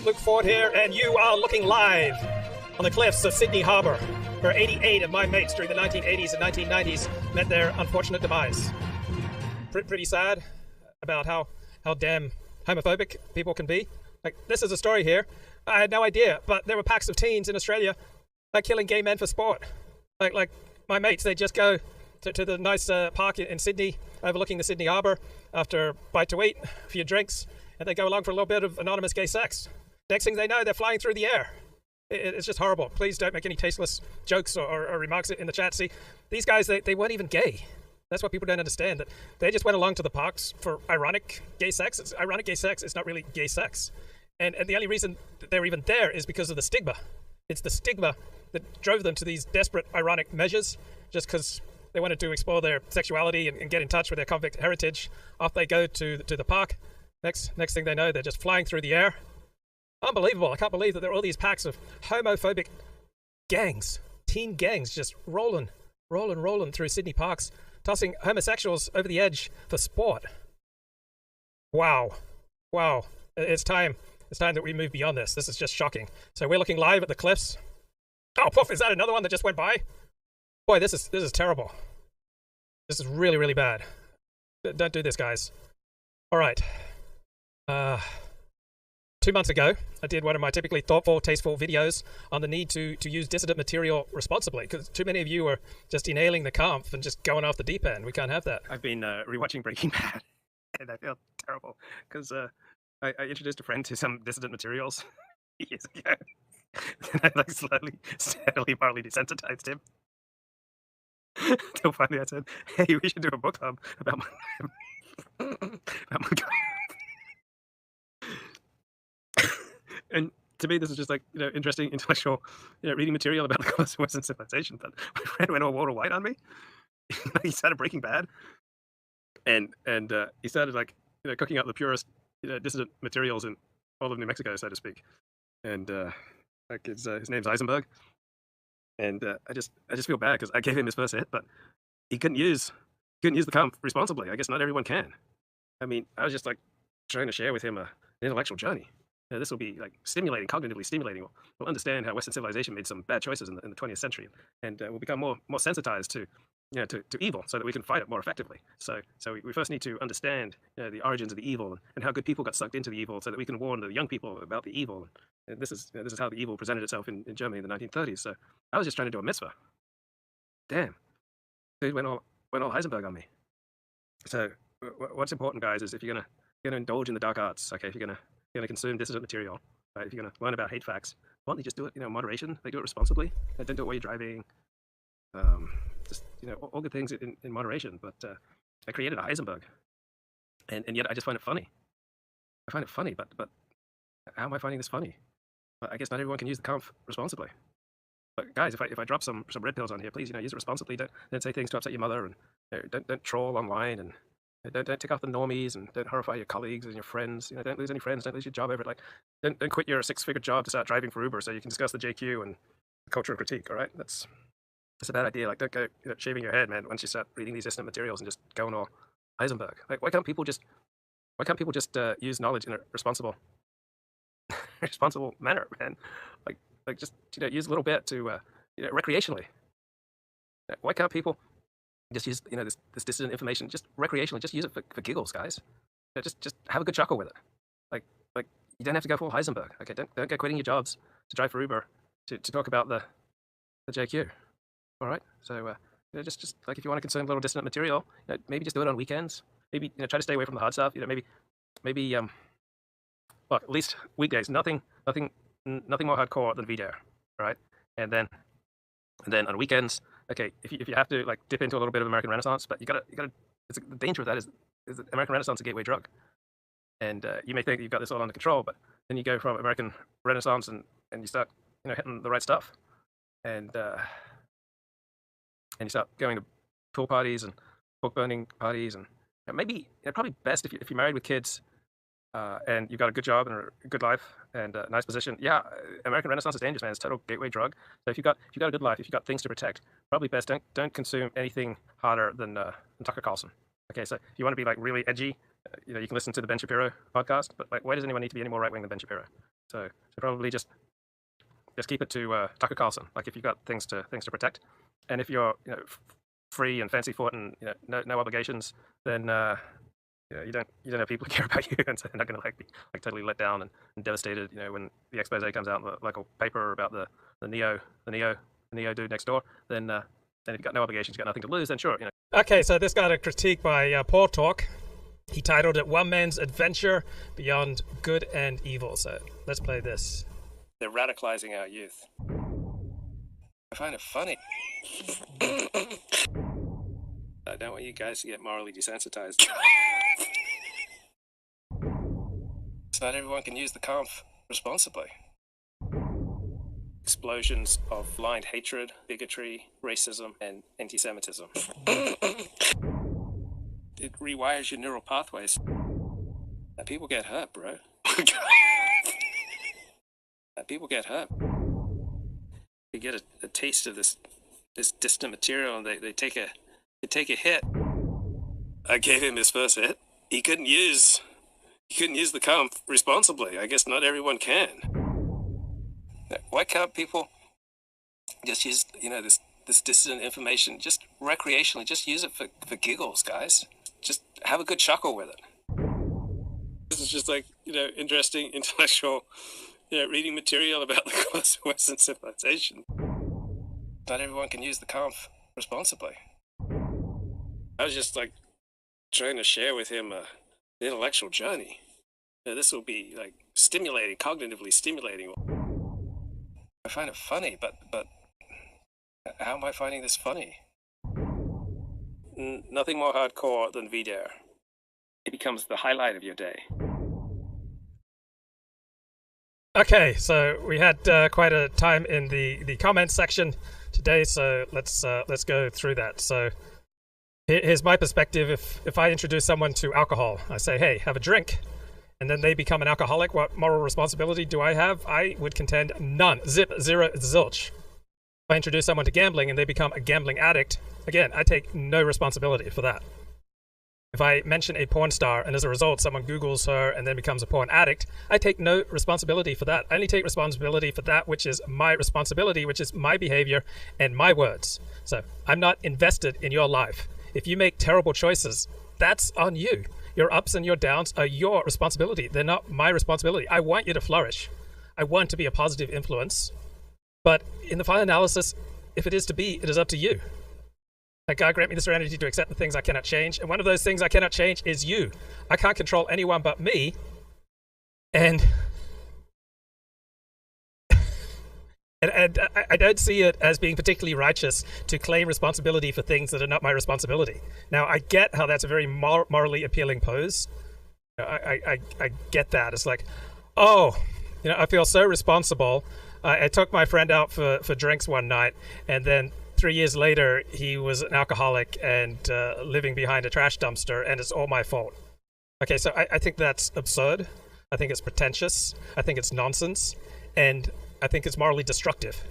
Luke Ford here, and you are looking live on the cliffs of Sydney Harbour, where 88 of my mates during the 1980s and 1990s met their unfortunate demise. Pretty sad about how damn homophobic people can be. Like, this is a story here. I had no idea, but there were packs of teens in Australia killing gay men for sport. Like my mates, they just go to the nice park in Sydney, overlooking the Sydney Harbour, after a bite to eat, a few drinks, and they go along for a little bit of anonymous gay sex. Next thing they know, they're flying through the air. It's just horrible. Please don't make any tasteless jokes or remarks in the chat. See, these guys, they weren't even gay. That's what people don't understand. That they just went along to the parks for ironic gay sex. It's ironic gay sex. It's not really gay sex. And the only reason that they're even there is because of the stigma. It's the stigma that drove them to these desperate ironic measures, just because they wanted to explore their sexuality and get in touch with their convict heritage. Off they go to the park. Next thing they know, they're just flying through the air. Unbelievable. I can't believe that there are all these packs of homophobic gangs, teen gangs, just rolling through Sydney parks, tossing homosexuals over the edge for sport. Wow. It's time that we move beyond this. This is just shocking. So we're looking live at the cliffs. Oh, poof, is that another one that just went by? Boy, this is terrible. This is really, really bad. Don't do this, guys. All right. 2 months ago, I did one of my typically thoughtful, tasteful videos on the need to use dissident material responsibly, because too many of you are just inhaling the comp and just going off the deep end. We can't have that. I've been rewatching Breaking Bad, and I feel terrible, because I introduced a friend to some dissident materials years ago, and I slowly, steadily, partly desensitized him. Until finally I said, hey, we should do a book club about my... And to me, this is just interesting intellectual, reading material about the collapse of Western civilization. But my friend went all Walter White on me. He started Breaking Bad, and he started cooking up the purest dissident materials in all of New Mexico, so to speak. And his name's Eisenberg, and I just feel bad because I gave him his first hit, but he couldn't use the comp responsibly. I guess not everyone can. I mean, I was just trying to share with him an intellectual journey. This will be stimulating, cognitively stimulating. We'll understand how Western civilization made some bad choices in the 20th century, and we'll become more sensitized to evil, so that we can fight it more effectively. So we first need to understand the origins of the evil and how good people got sucked into the evil, so that we can warn the young people about the evil. And this is how the evil presented itself in Germany in the 1930s. So I was just trying to do a mitzvah. Damn, dude went all Heisenberg on me. So what's important, guys, is if you're gonna indulge in the dark arts, okay, if you're gonna consume dissident material, right? If you're gonna learn about hate facts, why don't you just do it, in moderation? Do it responsibly. Don't do it while you're driving. Just all good things in moderation. But I created a Heisenberg, and yet I just find it funny. I find it funny, but how am I finding this funny? Well, I guess not everyone can use the comp responsibly. But guys, if I drop some red pills on here, please use it responsibly. Don't say things to upset your mother, and don't troll online, and don't take off the normies, and don't horrify your colleagues and your friends. Don't lose any friends. Don't lose your job over it. Don't quit your 6-figure job to start driving for Uber so you can discuss the JQ and the culture of critique. All right, that's a bad idea. Don't go shaving your head, man, once you start reading these dissident materials and just going all Heisenberg. Why can't people just use knowledge in a responsible manner, man? Just use a little bit to recreationally. Why can't people just use this dissident information just recreationally? Just use it for giggles, guys. Just have a good chuckle with it. Like you don't have to go full Heisenberg. Okay, don't go quitting your jobs to drive for Uber to talk about the JQ. All right, so just if you want to consume a little dissident material, maybe just do it on weekends. Maybe try to stay away from the hard stuff. Maybe look, at least weekdays. Nothing more hardcore than video. All right, and then on weekends, okay, if you have to dip into a little bit of American Renaissance, but you gotta. The danger of that is that American Renaissance is a gateway drug, and you may think you've got this all under control, but then you go from American Renaissance and you start hitting the right stuff, and you start going to pool parties and book burning parties, and maybe probably best if you're married with kids, and you've got a good job and a good life and a nice position. Yeah, American Renaissance is dangerous, man. It's a total gateway drug. So if you've got a good life, if you've got things to protect, probably best don't consume anything harder than Tucker Carlson. Okay, so if you want to be really edgy You can listen to the Ben Shapiro podcast, but like, why does anyone need to be any more right wing than Ben Shapiro? So probably just keep it to Tucker Carlson. Like, if you've got things to protect, and if you're free and fancy foot and no obligations, then you don't have people who care about you, and so they're not going to be totally let down and devastated. When the expose comes out in the local paper about the neo dude next door, then if you've got no obligations, you've got nothing to lose, then sure. Okay, so this got a critique by Paul Talk. He titled it "One Man's Adventure Beyond Good and Evil." So let's play this. They're radicalizing our youth. I find it funny. I don't want you guys to get morally desensitized. So not everyone can use the conf responsibly. Explosions of blind hatred, bigotry, racism, and anti-Semitism. It rewires your neural pathways. People get hurt, bro. People get hurt. You get a taste of this distant material, and they take a hit. I gave him his first hit. He couldn't use the comp responsibly. I guess not everyone can. Why can't people just use this distant information just recreationally? Just use it for giggles, guys. Just have a good chuckle with it. This is just interesting intellectual reading material about the course of Western civilization. Not everyone can use the conf responsibly. I was just trying to share with him the intellectual journey. This will be stimulating, cognitively stimulating. I find it funny, but how am I finding this funny? Nothing more hardcore than VDARE. It becomes the highlight of your day. Okay, so we had quite a time in the comments section today, so let's go through that. So here's my perspective. If I introduce someone to alcohol, I say, hey, have a drink, and then they become an alcoholic, what moral responsibility do I have? I would contend none. Zip, zero, zilch. If I introduce someone to gambling and they become a gambling addict, again, I take no responsibility for that. If I mention a porn star and as a result someone Googles her and then becomes a porn addict, I take no responsibility for that. I only take responsibility for that which is my responsibility, which is my behavior and my words. So I'm not invested in your life. If you make terrible choices, that's on you. Your ups and your downs are your responsibility. They're not my responsibility. I want you to flourish. I want to be a positive influence. But in the final analysis, if it is to be, it is up to you. God grant me the serenity to accept the things I cannot change. And one of those things I cannot change is you. I can't control anyone but me. And I don't see it as being particularly righteous to claim responsibility for things that are not my responsibility. Now, I get how that's a very morally appealing pose. I get that. It's like, oh, I feel so responsible. I took my friend out for drinks one night, and then 3 years later, he was an alcoholic and living behind a trash dumpster, and it's all my fault. Okay, so I think that's absurd. I think it's pretentious. I think it's nonsense. And I think it's morally destructive.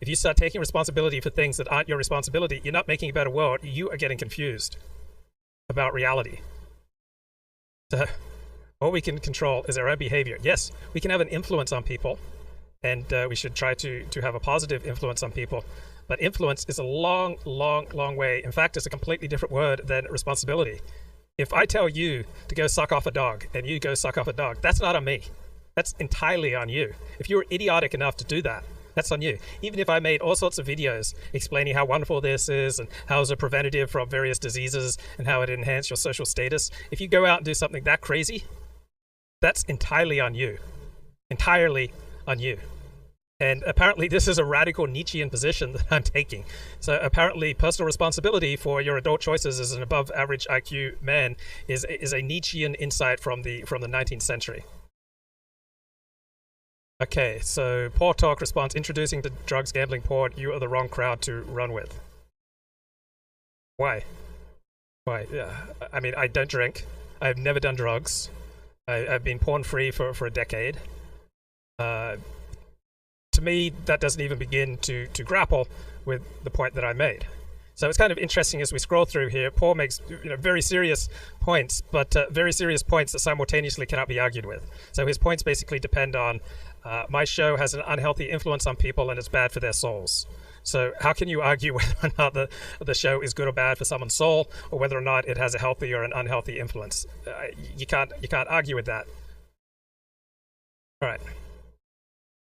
If you start taking responsibility for things that aren't your responsibility, you're not making a better world. You are getting confused about reality. So all we can control is our own behavior. Yes, we can have an influence on people, and we should try to have a positive influence on people. But influence is a long, long, long way. In fact, it's a completely different word than responsibility. If I tell you to go suck off a dog and you go suck off a dog, that's not on me. That's entirely on you. If you're idiotic enough to do that, that's on you. Even if I made all sorts of videos explaining how wonderful this is and how it's a preventative from various diseases and how it enhances your social status, if you go out and do something that crazy, that's entirely on you. Entirely on you. And apparently this is a radical Nietzschean position that I'm taking. So apparently personal responsibility for your adult choices as an above average IQ man is a Nietzschean insight from the 19th century. Okay, so Paul Talk responds, introducing the drugs, gambling, porn, you are the wrong crowd to run with. Why? Why? Yeah. I mean, I don't drink. I've never done drugs. I've been porn free for a decade. To me, that doesn't even begin to grapple with the point that I made. So it's kind of interesting as we scroll through here. Paul makes very serious points, but very serious points that simultaneously cannot be argued with. So his points basically depend on my show has an unhealthy influence on people and it's bad for their souls. So how can you argue whether or not the show is good or bad for someone's soul, or whether or not it has a healthy or an unhealthy influence? You can't argue with that. All right.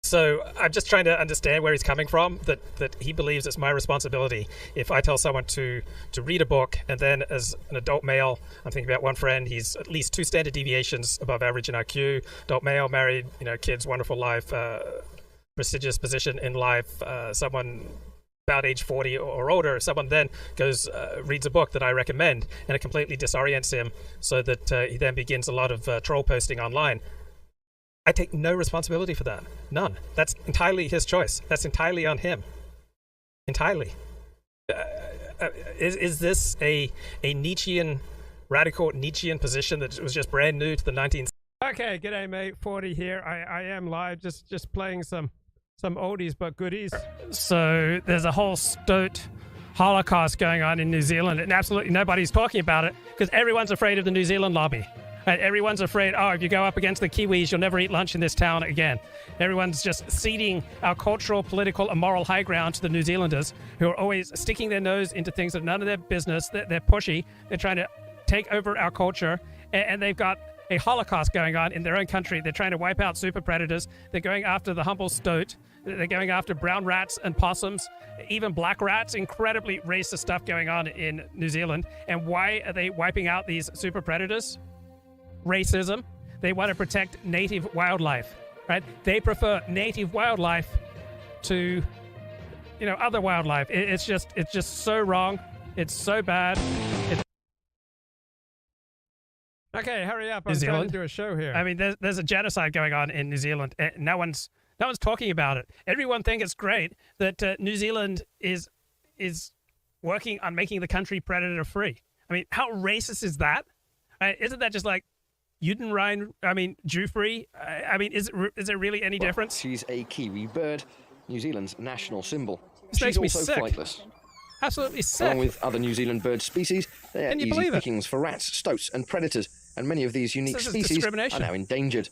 So I'm just trying to understand where he's coming from, that he believes it's my responsibility if I tell someone to read a book, and then as an adult male, I'm thinking about one friend, he's at least 2 standard deviations above average in IQ, adult male, married, kids, wonderful life, prestigious position in life, someone about age 40 or older, someone then goes, reads a book that I recommend, and it completely disorients him so that he then begins a lot of troll posting online. I take no responsibility for that. None. That's entirely his choice. That's entirely on him. Entirely. Is this a Nietzschean, radical Nietzschean position that was just brand new to the 19th? Okay, g'day mate, 40 here. I am live, just playing some oldies but goodies. So there's a whole stoat Holocaust going on in New Zealand, and absolutely nobody's talking about it because everyone's afraid of the New Zealand lobby. And everyone's afraid, if you go up against the Kiwis, you'll never eat lunch in this town again. Everyone's just ceding our cultural, political, and moral high ground to the New Zealanders, who are always sticking their nose into things that are none of their business. They're pushy. They're trying to take over our culture, and they've got a Holocaust going on in their own country. They're trying to wipe out super predators. They're going after the humble stoat. They're going after brown rats and possums, even black rats. Incredibly racist stuff going on in New Zealand. And why are they wiping out these super predators? Racism. They want to protect native wildlife, right? They prefer native wildlife to, other wildlife. It's just so wrong. It's so bad. Okay, hurry up. I'm trying to do a show here. I mean, there's a genocide going on in New Zealand. No one's talking about it. Everyone thinks it's great that New Zealand is working on making the country predator free. I mean, how racist is that? Isn't that just like Jew free? Is there really any difference? She's a kiwi bird, New Zealand's national symbol. This makes me She's also sick. flightless. Absolutely sick. Along with other New Zealand bird species, they are easy pickings for rats, stoats, and predators, and many of these unique species are now endangered.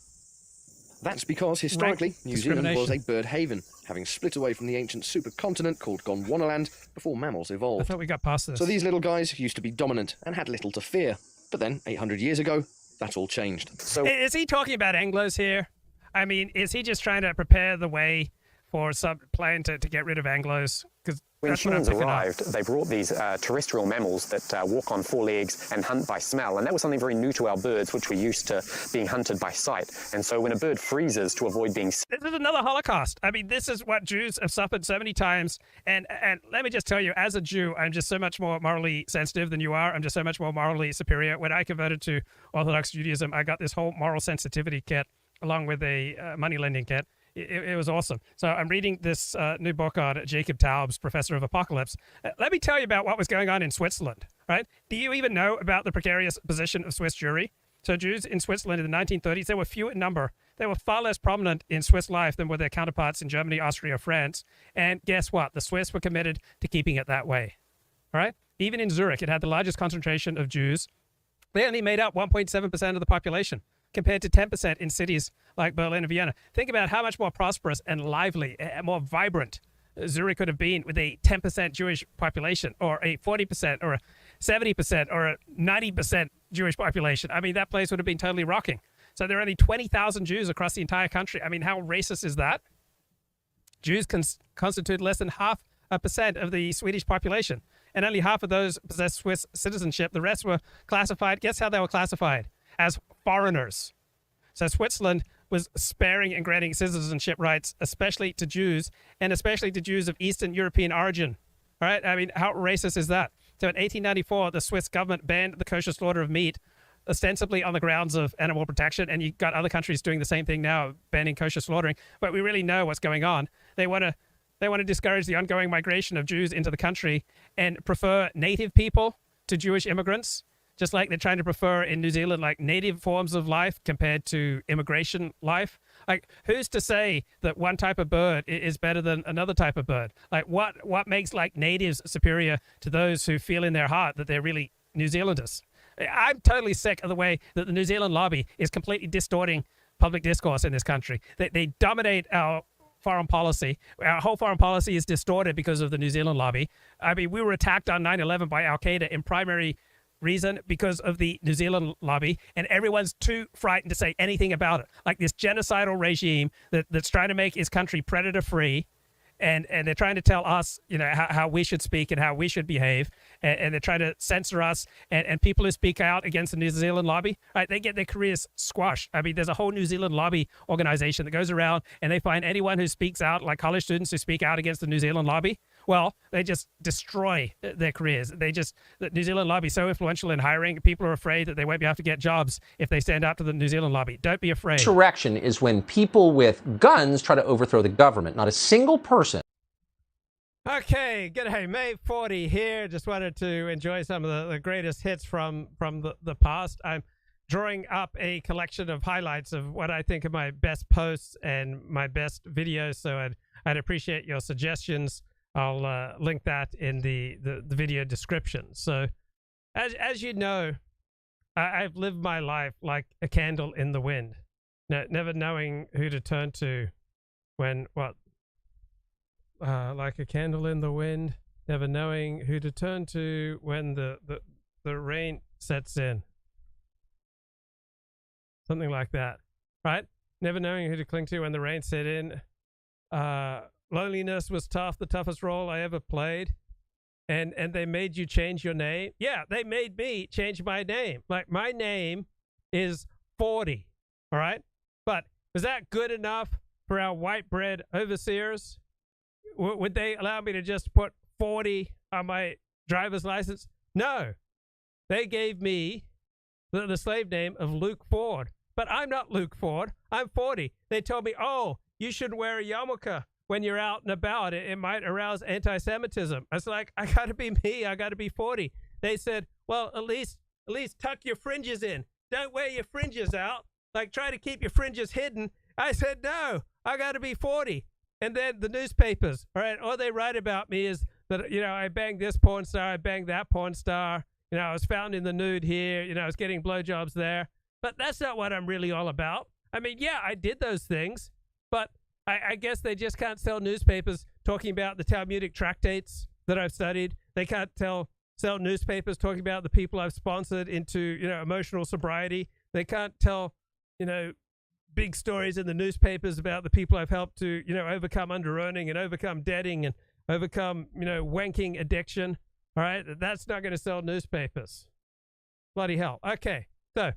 That's because historically, New Zealand was a bird haven, having split away from the ancient supercontinent called Gondwanaland before mammals evolved. I thought we got past this. So these little guys used to be dominant and had little to fear. But then, 800 years ago, that all changed. So, is he talking about Anglos here? I mean, is he just trying to prepare the way for some plan to get rid of Anglos? Because when humans arrived, they brought these terrestrial mammals that walk on 4 legs and hunt by smell. And that was something very new to our birds, which were used to being hunted by sight. And so when a bird freezes to avoid being... This is another Holocaust. I mean, this is what Jews have suffered so many times. And let me just tell you, as a Jew, I'm just so much more morally sensitive than you are. I'm just so much more morally superior. When I converted to Orthodox Judaism, I got this whole moral sensitivity kit along with a money lending kit. It was awesome. So I'm reading this new book on Jacob Taub's Professor of Apocalypse. Let me tell you about what was going on in Switzerland, right? Do you even know about the precarious position of Swiss Jewry? So Jews in Switzerland in the 1930s, they were few in number. They were far less prominent in Swiss life than were their counterparts in Germany, Austria, France. And guess what? The Swiss were committed to keeping it that way, all right? Even in Zurich, it had the largest concentration of Jews. They only made up 1.7% of the population, compared to 10% in cities like Berlin and Vienna. Think about how much more prosperous and lively and more vibrant Zurich could have been with a 10% Jewish population, or a 40%, or a 70%, or a 90% Jewish population. I mean, that place would have been totally rocking. So there are only 20,000 Jews across the entire country. I mean, how racist is that? Jews constitute less than 0.5% of the Swedish population, and only half of those possess Swiss citizenship. The rest were classified. Guess how they were classified? As foreigners. So Switzerland was sparing and granting citizenship rights, especially to Jews, and especially to Jews of Eastern European origin. All right? I mean, how racist is that? So in 1894, the Swiss government banned the kosher slaughter of meat, ostensibly on the grounds of animal protection, and you've got other countries doing the same thing now, banning kosher slaughtering. But we really know what's going on. They want to discourage the ongoing migration of Jews into the country and prefer native people to Jewish immigrants, just like they're trying to prefer in New Zealand, like native forms of life compared to immigration life. Like, who's to say that one type of bird is better than another type of bird? Like, what makes like natives superior to those who feel in their heart that they're really New Zealanders? I'm totally sick of the way that the New Zealand lobby is completely distorting public discourse in this country. They dominate our foreign policy. Our whole foreign policy is distorted because of the New Zealand lobby. I mean, we were attacked on 9/11 by Al-Qaeda in primary reason because of the New Zealand lobby, and everyone's too frightened to say anything about it. Like this genocidal regime that's trying to make his country predator-free, and they're trying to tell us, how we should speak and how we should behave, and they're trying to censor us, and people who speak out against the New Zealand lobby, right, they get their careers squashed. I mean, there's a whole New Zealand lobby organization that goes around, and they find anyone who speaks out, like college students who speak out against the New Zealand lobby, well, they just destroy their careers. The New Zealand lobby is so influential in hiring. People are afraid that they won't be able to get jobs if they stand up to the New Zealand lobby. Don't be afraid. Insurrection is when people with guns try to overthrow the government. Not a single person. Okay, g'day, May 40 here. Just wanted to enjoy some of the greatest hits from the past. I'm drawing up a collection of highlights of what I think are my best posts and my best videos, so I'd appreciate your suggestions. I'll link that in the video description. So, as you know, I've lived my life like a candle in the wind, never knowing who to turn to when what. Like a candle in the wind, never knowing who to turn to when the rain sets in. Something like that, right? Never knowing who to cling to when the rain set in. Loneliness was tough, the toughest role I ever played. And they made you change your name. Yeah, they made me change my name. Like, my name is 40, all right? But was that good enough for our white bread overseers? Would they allow me to just put 40 on my driver's license? No. They gave me the slave name of Luke Ford. But I'm not Luke Ford. I'm 40. They told me, oh, you should wear a yarmulke when you're out and about. It might arouse anti-Semitism. I was like, I got to be me. I got to be 40. They said, well, at least tuck your fringes in. Don't wear your fringes out. Like, try to keep your fringes hidden. I said, no, I got to be 40. And then the newspapers, all right, all they write about me is that, I banged this porn star, I banged that porn star, I was found in the nude here, I was getting blowjobs there. But that's not what I'm really all about. I mean, yeah, I did those things, but I guess they just can't sell newspapers talking about the Talmudic tractates that I've studied. They can't sell newspapers talking about the people I've sponsored into, emotional sobriety. They can't tell, big stories in the newspapers about the people I've helped to, overcome under-earning and overcome debting and overcome, wanking addiction. All right, that's not going to sell newspapers. Bloody hell. Okay, so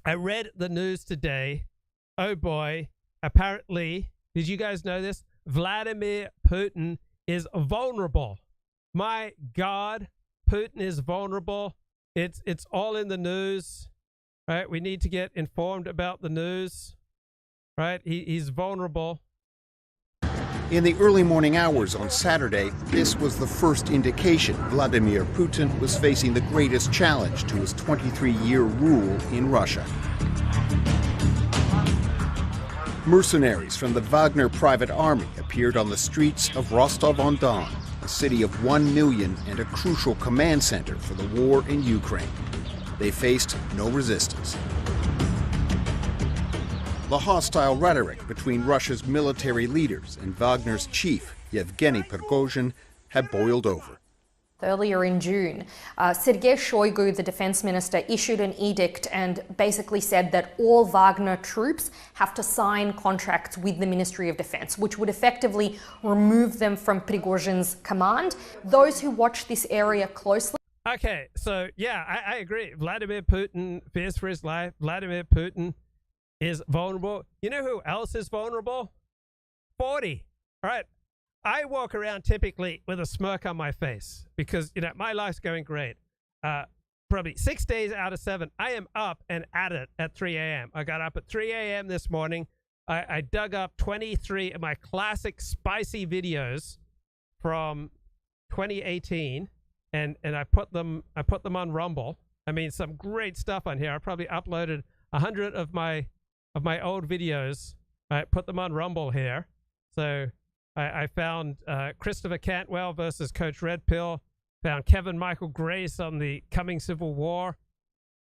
I read the news today. Oh boy, apparently, did you guys know this? Vladimir Putin is vulnerable. My God, Putin is vulnerable. It's all in the news. Right, we need to get informed about the news. Right, he's vulnerable. In the early morning hours on Saturday, this was the first indication Vladimir Putin was facing the greatest challenge to his 23-year rule in Russia. Mercenaries from the Wagner private army appeared on the streets of Rostov-on-Don, a city of 1 million and a crucial command center for the war in Ukraine. They faced no resistance. The hostile rhetoric between Russia's military leaders and Wagner's chief, Yevgeny Prigozhin, had boiled over. Earlier in June, Sergei Shoigu, the defense minister, issued an edict and basically said that all Wagner troops have to sign contracts with the Ministry of Defense, which would effectively remove them from Prigozhin's command. Those who watch this area closely. Okay, so yeah, I agree. Vladimir Putin fears for his life. Vladimir Putin is vulnerable. You know who else is vulnerable? 40. All right. I walk around typically with a smirk on my face because, my life's going great. Probably 6 days out of 7, I am up and at it at 3 a.m. I got up at 3 a.m. this morning. I dug up 23 of my classic spicy videos from 2018. And I put them on Rumble. I mean, some great stuff on here. I probably uploaded 100 of my old videos I put them on Rumble here. So I found Christopher Cantwell versus Coach Red Pill. Found Kevin Michael Grace on the coming Civil War.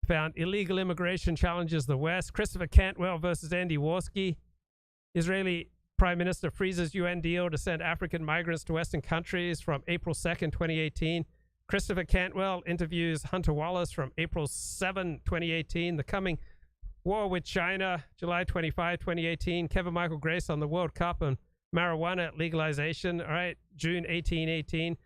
Found illegal immigration challenges the West. Christopher Cantwell versus Andy Warski. Israeli Prime Minister freezes UN deal to send African migrants to Western countries from April 2nd, 2018. Christopher Cantwell interviews Hunter Wallace from April 7, 2018. The coming war with China, July 25, 2018. Kevin Michael Grace on the World Cup and marijuana legalization. All right, June 1818.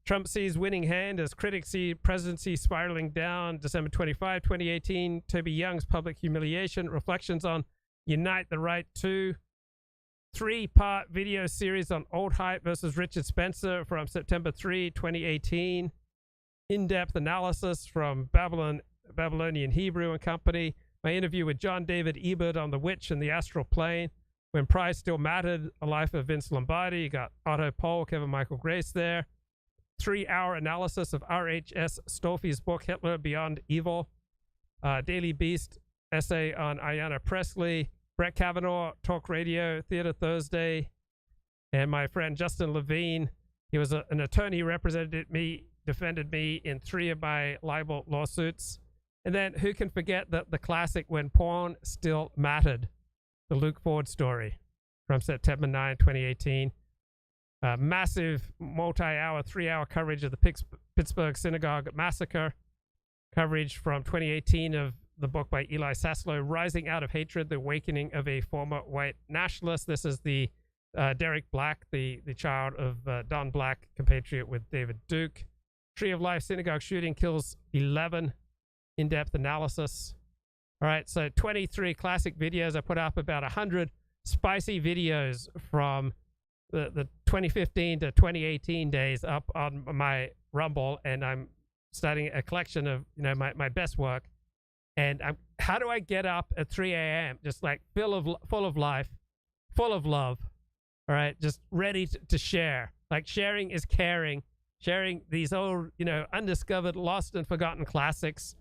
Trump sees winning hand as critics see presidency spiraling down. December 25, 2018. Toby Young's public humiliation. Reflections on Unite the Right 2. 3-part video series on Old Hype versus Richard Spencer from September 3, 2018. In-depth analysis from Babylonian Hebrew and Company. My interview with John David Ebert on The Witch and the Astral Plane. When Pride Still Mattered, A Life of Vince Lombardi. You got Otto Pohl, Kevin Michael Grace there. 3-hour analysis of R.H.S. Stolfi's book, Hitler Beyond Evil. Daily Beast essay on Ayanna Pressley. Brett Kavanaugh, Talk Radio, Theater Thursday. And my friend Justin Levine, he was an attorney who defended me in 3 of my libel lawsuits. And then who can forget the classic When Porn Still Mattered, the Luke Ford story from September 9, 2018. Massive multi-hour, 3-hour coverage of the Pittsburgh Synagogue Massacre. Coverage from 2018 of the book by Eli Saslow, Rising Out of Hatred, The Awakening of a Former White Nationalist. This is the Derek Black, the child of Don Black, compatriot with David Duke. Tree of Life synagogue shooting kills 11. In-depth analysis. All right, so 23 classic videos. I put up about 100 spicy videos from the 2015 to 2018 days up on my Rumble, and I'm starting a collection of my best work. And how do I get up at 3 a.m. just like full of life, full of love, all right, just ready to share. Like sharing is caring. Sharing these old, undiscovered, lost and forgotten classics,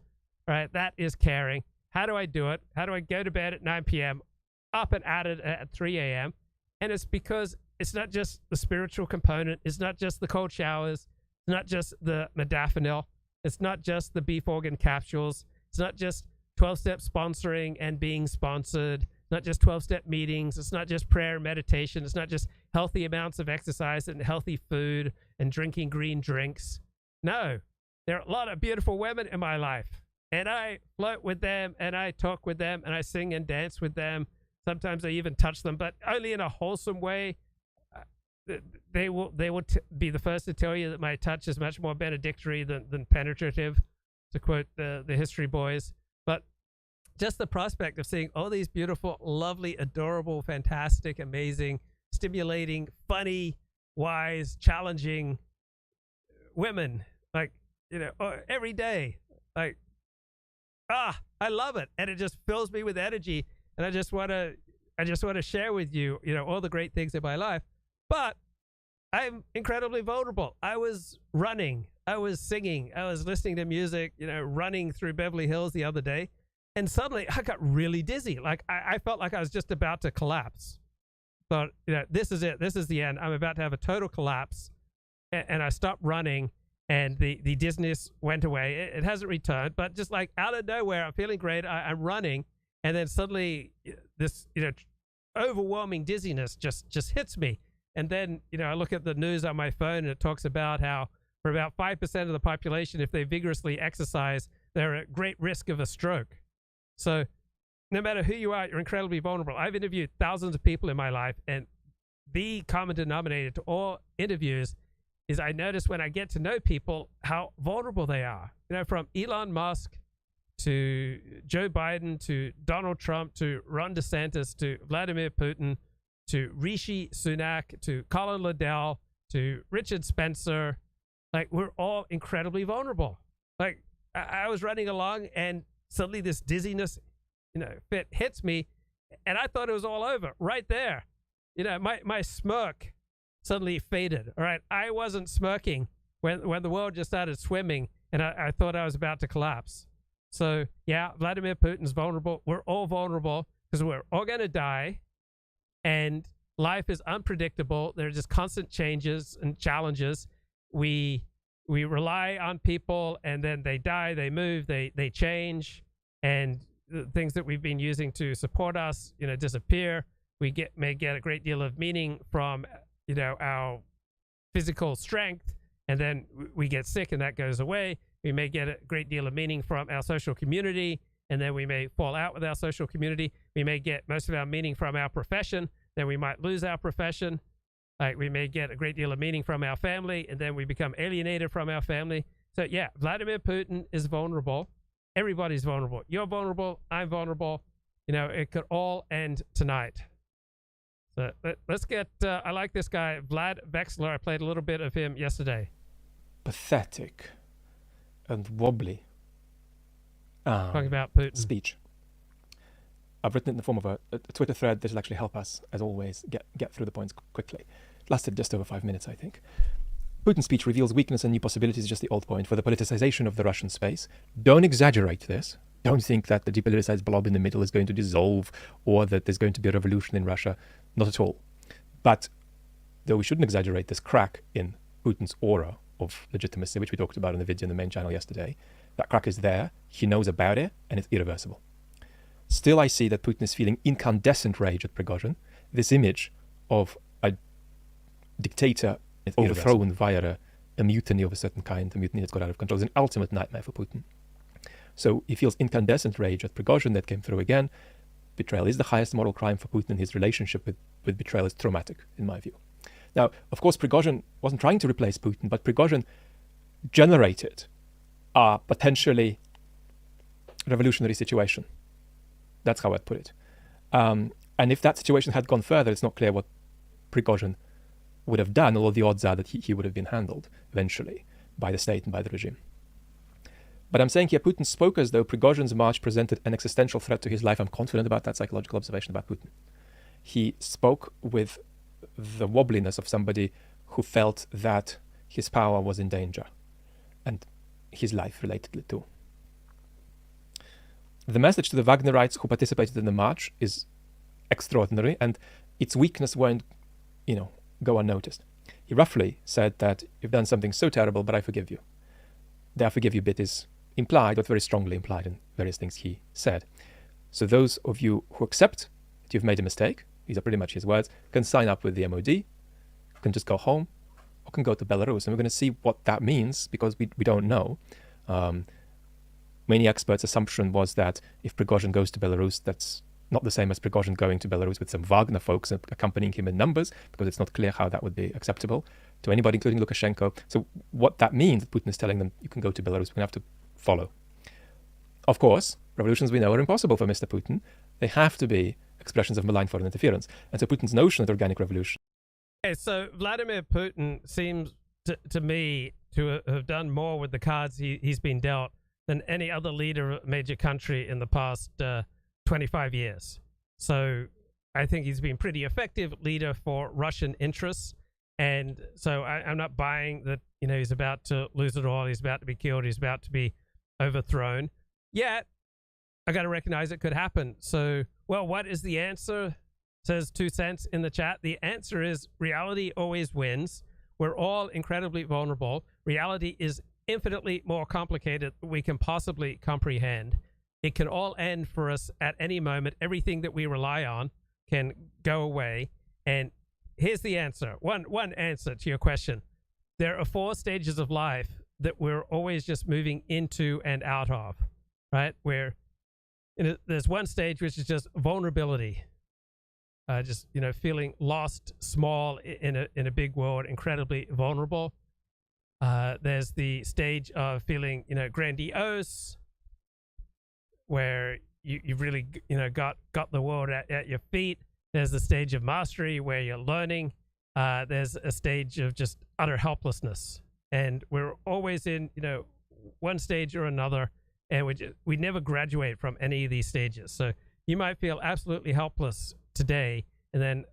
right? That is caring. How do I do it? How do I go to bed at 9 p.m., up and at it at 3 a.m.? And it's because it's not just the spiritual component. It's not just the cold showers. It's not just the modafinil. It's not just the beef organ capsules. It's not just 12-step sponsoring and being sponsored. It's not just 12-step meetings. It's not just prayer and meditation. It's not just healthy amounts of exercise and healthy food and drinking green drinks. No, there are a lot of beautiful women in my life. And I flirt with them, and I talk with them, and I sing and dance with them. Sometimes I even touch them, but only in a wholesome way. They will be the first to tell you that my touch is much more benedictory than penetrative, to quote the history boys. But just the prospect of seeing all these beautiful, lovely, adorable, fantastic, amazing, stimulating, funny, wise, challenging women, every day, I love it, and it just fills me with energy, and I just want to share with you, all the great things in my life. But I'm incredibly vulnerable. I was running, I was singing, I was listening to music, running through Beverly Hills the other day, and suddenly I got really dizzy. Like I felt like I was just about to collapse. But this is it. This is the end. I'm about to have a total collapse, and I stopped running. And the dizziness went away. It hasn't returned, but just like out of nowhere, I'm feeling great. I'm running, and then suddenly this overwhelming dizziness just hits me. And then I look at the news on my phone, and it talks about how for about 5% of the population, if they vigorously exercise, they're at great risk of a stroke. So no matter who you are, you're incredibly vulnerable. I've interviewed thousands of people in my life, and the common denominator to all interviews is I notice when I get to know people how vulnerable they are. From Elon Musk to Joe Biden to Donald Trump to Ron DeSantis to Vladimir Putin to Rishi Sunak to Colin Liddell to Richard Spencer. We're all incredibly vulnerable. I was running along, and suddenly this dizziness, fit hits me, and I thought it was all over right there. My smirk suddenly faded. All right, I wasn't smirking when the world just started swimming, and I thought I was about to collapse. So yeah, Vladimir Putin's vulnerable. We're all vulnerable because we're all going to die, and life is unpredictable. There are just constant changes and challenges. We rely on people, and then they die, they move, they change, and the things that we've been using to support us, disappear. We may get a great deal of meaning from, our physical strength, and then we get sick and that goes away. We may get a great deal of meaning from our social community, and then we may fall out with our social community. We may get most of our meaning from our profession, then we might lose our profession. We may get a great deal of meaning from our family, and then we become alienated from our family. So yeah, Vladimir Putin is vulnerable. Everybody's vulnerable. You're vulnerable. I'm vulnerable. It could all end tonight. So let's get, I like this guy, Vlad Vexler. I played a little bit of him yesterday. Pathetic and wobbly talking about Putin. Speech. I've written it in the form of a Twitter thread that will actually help us, as always, get through the points quickly. It lasted just over 5 minutes, I think. Putin's speech reveals weakness and new possibilities, is just the old point, for the politicization of the Russian space. Don't exaggerate this. Don't think that the depoliticized blob in the middle is going to dissolve, or that there's going to be a revolution in Russia. Not at all. But, though we shouldn't exaggerate this crack in Putin's aura of legitimacy, which we talked about in the video in the main channel yesterday, that crack is there, he knows about it, and it's irreversible. Still, I see that Putin is feeling incandescent rage at Prigozhin, this image of a dictator overthrown via a mutiny of a certain kind, a mutiny that's got out of control, is an ultimate nightmare for Putin. So he feels incandescent rage at Prigozhin. That came through again. Betrayal is the highest moral crime for Putin, and his relationship with betrayal is traumatic, in my view. Now, of course, Prigozhin wasn't trying to replace Putin, but Prigozhin generated a potentially revolutionary situation. That's how I'd put it. And if that situation had gone further, it's not clear what Prigozhin would have done, although the odds are that he would have been handled eventually by the state and by the regime. But I'm saying here, Putin spoke as though Prigozhin's march presented an existential threat to his life. I'm confident about that psychological observation about Putin. He spoke with the wobbliness of somebody who felt that his power was in danger, and his life relatedly too. The message to the Wagnerites who participated in the march is extraordinary, and its weakness won't, go unnoticed. He roughly said that you've done something so terrible, but I forgive you. The I forgive you bit is implied, but very strongly implied in various things he said. So those of you who accept that you've made a mistake, these are pretty much his words, can sign up with the MOD, can just go home, or can go to Belarus. And we're going to see what that means, because we don't know. Many experts' assumption was that if Prigozhin goes to Belarus, that's not the same as Prigozhin going to Belarus with some Wagner folks accompanying him in numbers, because it's not clear how that would be acceptable to anybody, including Lukashenko. So what that means, Putin is telling them, you can go to Belarus, we're going to have to follow. Of course, revolutions we know are impossible for Mr. Putin. They have to be expressions of malign foreign interference. And so Putin's notion of organic revolution. Okay, so Vladimir Putin seems to me to have done more with the cards he's been dealt than any other leader of a major country in the past 25 years. So I think he's been pretty effective leader for Russian interests. And so I'm not buying that, he's about to lose it all. He's about to be killed. He's about to be overthrown. Yet, I got to recognize it could happen. So, well, what is the answer? Says 2 cents in the chat. The answer is reality always wins. We're all incredibly vulnerable. Reality is infinitely more complicated than we can possibly comprehend. It can all end for us at any moment. Everything that we rely on can go away. And here's the answer. One answer to your question. There are 4 stages of life that we're always just moving into and out of, right? Where there's one stage which is just vulnerability. Just, feeling lost, small in a big world, incredibly vulnerable. There's the stage of feeling, grandiose, where you've really, got the world at your feet. There's the stage of mastery where you're learning. There's a stage of just utter helplessness. And we're always in, one stage or another, and we never graduate from any of these stages. So you might feel absolutely helpless today, and then,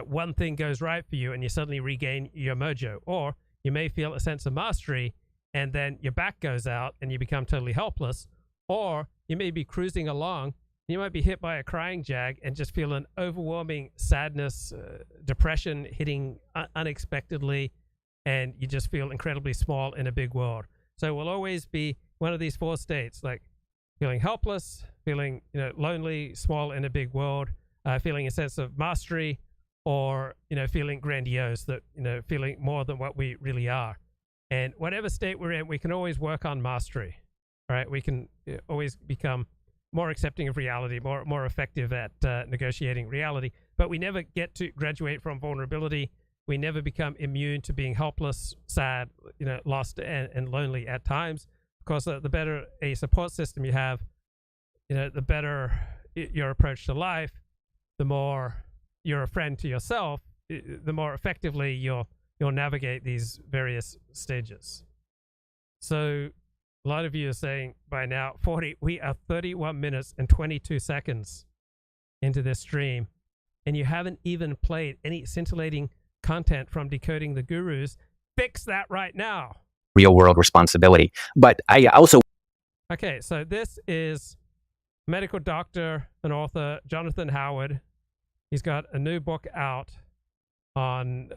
one thing goes right for you and you suddenly regain your mojo. Or you may feel a sense of mastery, and then your back goes out and you become totally helpless. Or you may be cruising along You might be hit by a crying jag and just feel an overwhelming sadness, depression hitting unexpectedly, and you just feel incredibly small in a big world. So we'll always be one of these 4 states, like feeling helpless, feeling lonely, small in a big world, feeling a sense of mastery, or feeling grandiose, that feeling more than what we really are. And whatever state we're in, we can always work on mastery. Right? We can always become more accepting of reality, more effective at negotiating reality. But we never get to graduate from vulnerability. We never become immune to being helpless, sad, lost and lonely at times. Because the better a support system you have, the better your approach to life, the more you're a friend to yourself, the more effectively you'll navigate these various stages. So a lot of you are saying by now, we are 31 minutes and 22 seconds into this stream, and you haven't even played any scintillating content from Decoding the Gurus. Fix that right now. Real world responsibility. But I also... Okay, so this is medical doctor and author Jonathan Howard. He's got a new book out on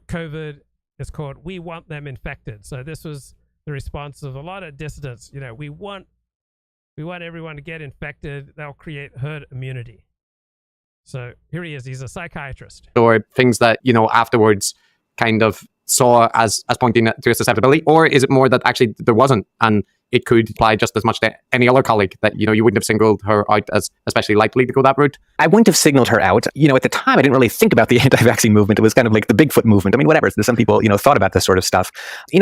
COVID. It's called We Want Them Infected. So this was the response of a lot of dissidents. We want everyone to get infected. They'll create herd immunity. So here he is. He's a psychiatrist. Or things that, afterwards kind of saw as pointing to a susceptibility? Or is it more that actually there wasn't, and it could apply just as much to any other colleague that, you wouldn't have singled her out as especially likely to go that route? I wouldn't have signaled her out. At the time, I didn't really think about the anti-vaccine movement. It was kind of like the Bigfoot movement. I mean, whatever. Some people, thought about this sort of stuff.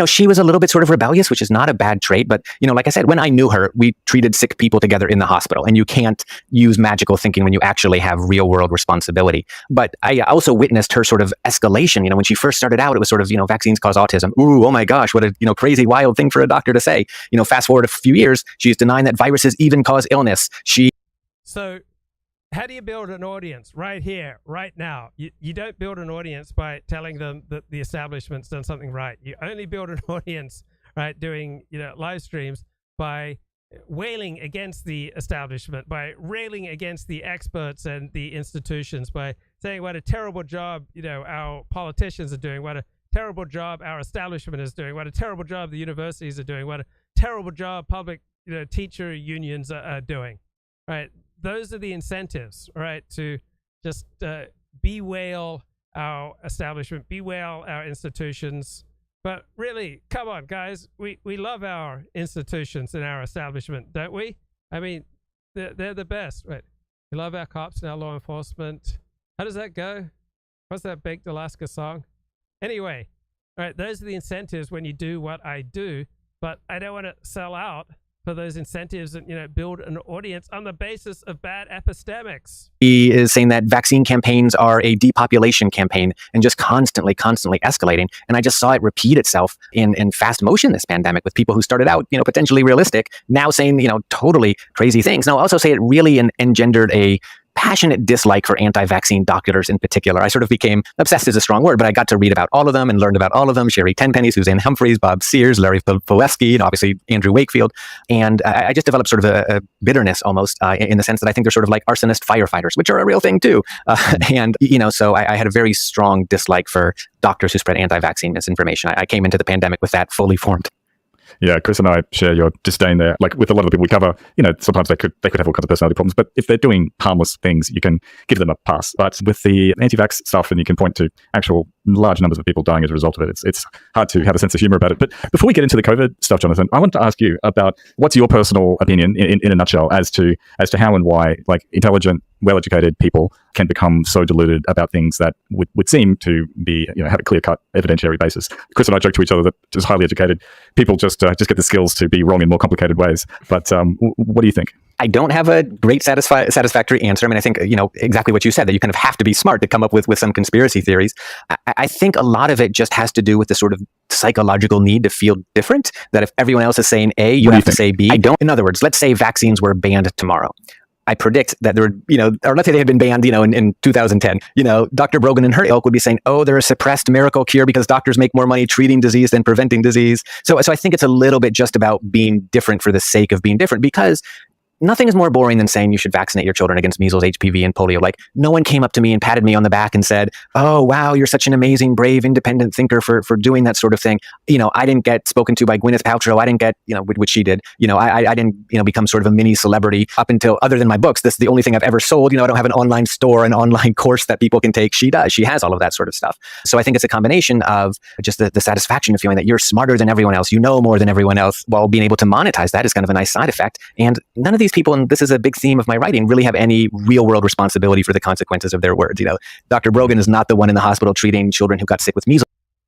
She was a little bit sort of rebellious, which is not a bad trait. But, like I said, when I knew her, we treated sick people together in the hospital. And you can't use magical thinking when you actually have real world responsibility. But I also witnessed her sort of escalation. When she first started out, it was sort of, vaccines cause autism. Ooh, oh my gosh, what a, crazy, wild thing for a doctor to say. Fast forward a few years, she's denying that viruses even cause illness. So how do you build an audience right here, right now? You don't build an audience by telling them that the establishment's done something right. You only build an audience, right, doing, live streams by wailing against the establishment, by railing against the experts and the institutions, by saying what a terrible job, our politicians are doing, what a terrible job our establishment is doing, what a terrible job the universities are doing, what a terrible job public teacher unions are doing, right? Those are the incentives, right, to just bewail our establishment, bewail our institutions. But really, come on, guys, we love our institutions and our establishment, don't we? I mean, they're the best, right? We love our cops and our law enforcement. How does that go? What's that Baked Alaska song? Anyway, all right, those are the incentives when you do what I do, but I don't want to sell out for those incentives and, build an audience on the basis of bad epistemics. He is saying that vaccine campaigns are a depopulation campaign and just constantly escalating. And I just saw it repeat itself in fast motion this pandemic with people who started out, potentially realistic, now saying, totally crazy things. Now, I'll also say it really engendered a passionate dislike for anti-vaccine doctors in particular. I sort of became, obsessed is a strong word, but I got to read about all of them and learned about all of them. Sherry Tenpenny, Suzanne Humphreys, Bob Sears, Larry Poleski, and obviously Andrew Wakefield. And I just developed sort of a bitterness almost in the sense that I think they're sort of like arsonist firefighters, which are a real thing too. So I had a very strong dislike for doctors who spread anti-vaccine misinformation. I came into the pandemic with that fully formed. Yeah, Chris and I share your disdain there. Like with a lot of the people we cover, sometimes they could have all kinds of personality problems, but if they're doing harmless things, you can give them a pass. But with the anti-vax stuff, and you can point to actual large numbers of people dying as a result of it, it's hard to have a sense of humor about it. But before we get into the COVID stuff, Jonathan, I want to ask you about what's your personal opinion in a nutshell as to how and why like intelligent, well-educated people can become so deluded about things that would seem to be, have a clear-cut evidentiary basis. Chris and I joke to each other that just highly educated people just get the skills to be wrong in more complicated ways. But what do you think? I don't have a great satisfactory answer. I mean, I think, exactly what you said, that you kind of have to be smart to come up with some conspiracy theories. I think a lot of it just has to do with the sort of psychological need to feel different, that if everyone else is saying A, you have to say B. In other words, let's say vaccines were banned tomorrow. I predict that there would, or let's say they had been banned, in 2010, Dr. Brogan and her ilk would be saying, oh, they're a suppressed miracle cure because doctors make more money treating disease than preventing disease. So I think it's a little bit just about being different for the sake of being different, because nothing is more boring than saying you should vaccinate your children against measles, HPV, and polio. Like, no one came up to me and patted me on the back and said, oh, wow, you're such an amazing, brave, independent thinker for doing that sort of thing. I didn't get spoken to by Gwyneth Paltrow. I didn't get, which she did. I didn't, become sort of a mini celebrity up until, other than my books. This is the only thing I've ever sold. I don't have an online store, an online course that people can take. She does. She has all of that sort of stuff. So I think it's a combination of just the satisfaction of feeling that you're smarter than everyone else. You know more than everyone else, while being able to monetize that is kind of a nice side effect. And none of these people, and this is a big theme of my writing, really have any real world responsibility for the consequences of their words. Dr. Brogan is not the one in the hospital treating children who got sick with measles.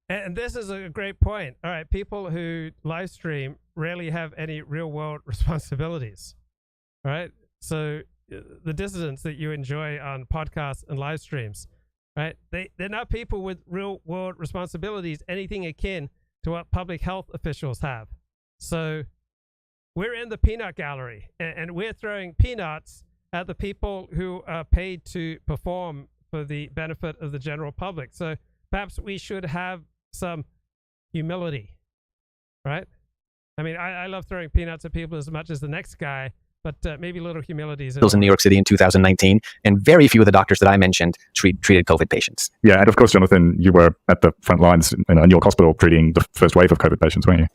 And this is a great point. All right, people who live stream rarely have any real world responsibilities. All right, so the dissidents that you enjoy on podcasts and live streams, right? They're not people with real world responsibilities, anything akin to what public health officials have. So we're in the peanut gallery, and we're throwing peanuts at the people who are paid to perform for the benefit of the general public. So perhaps we should have some humility, right? I mean, I love throwing peanuts at people as much as the next guy, but maybe a little humility is in New York City in 2019, and very few of the doctors that I mentioned treated COVID patients. Yeah, and of course, Jonathan, you were at the front lines in New York Hospital treating the first wave of COVID patients, weren't you?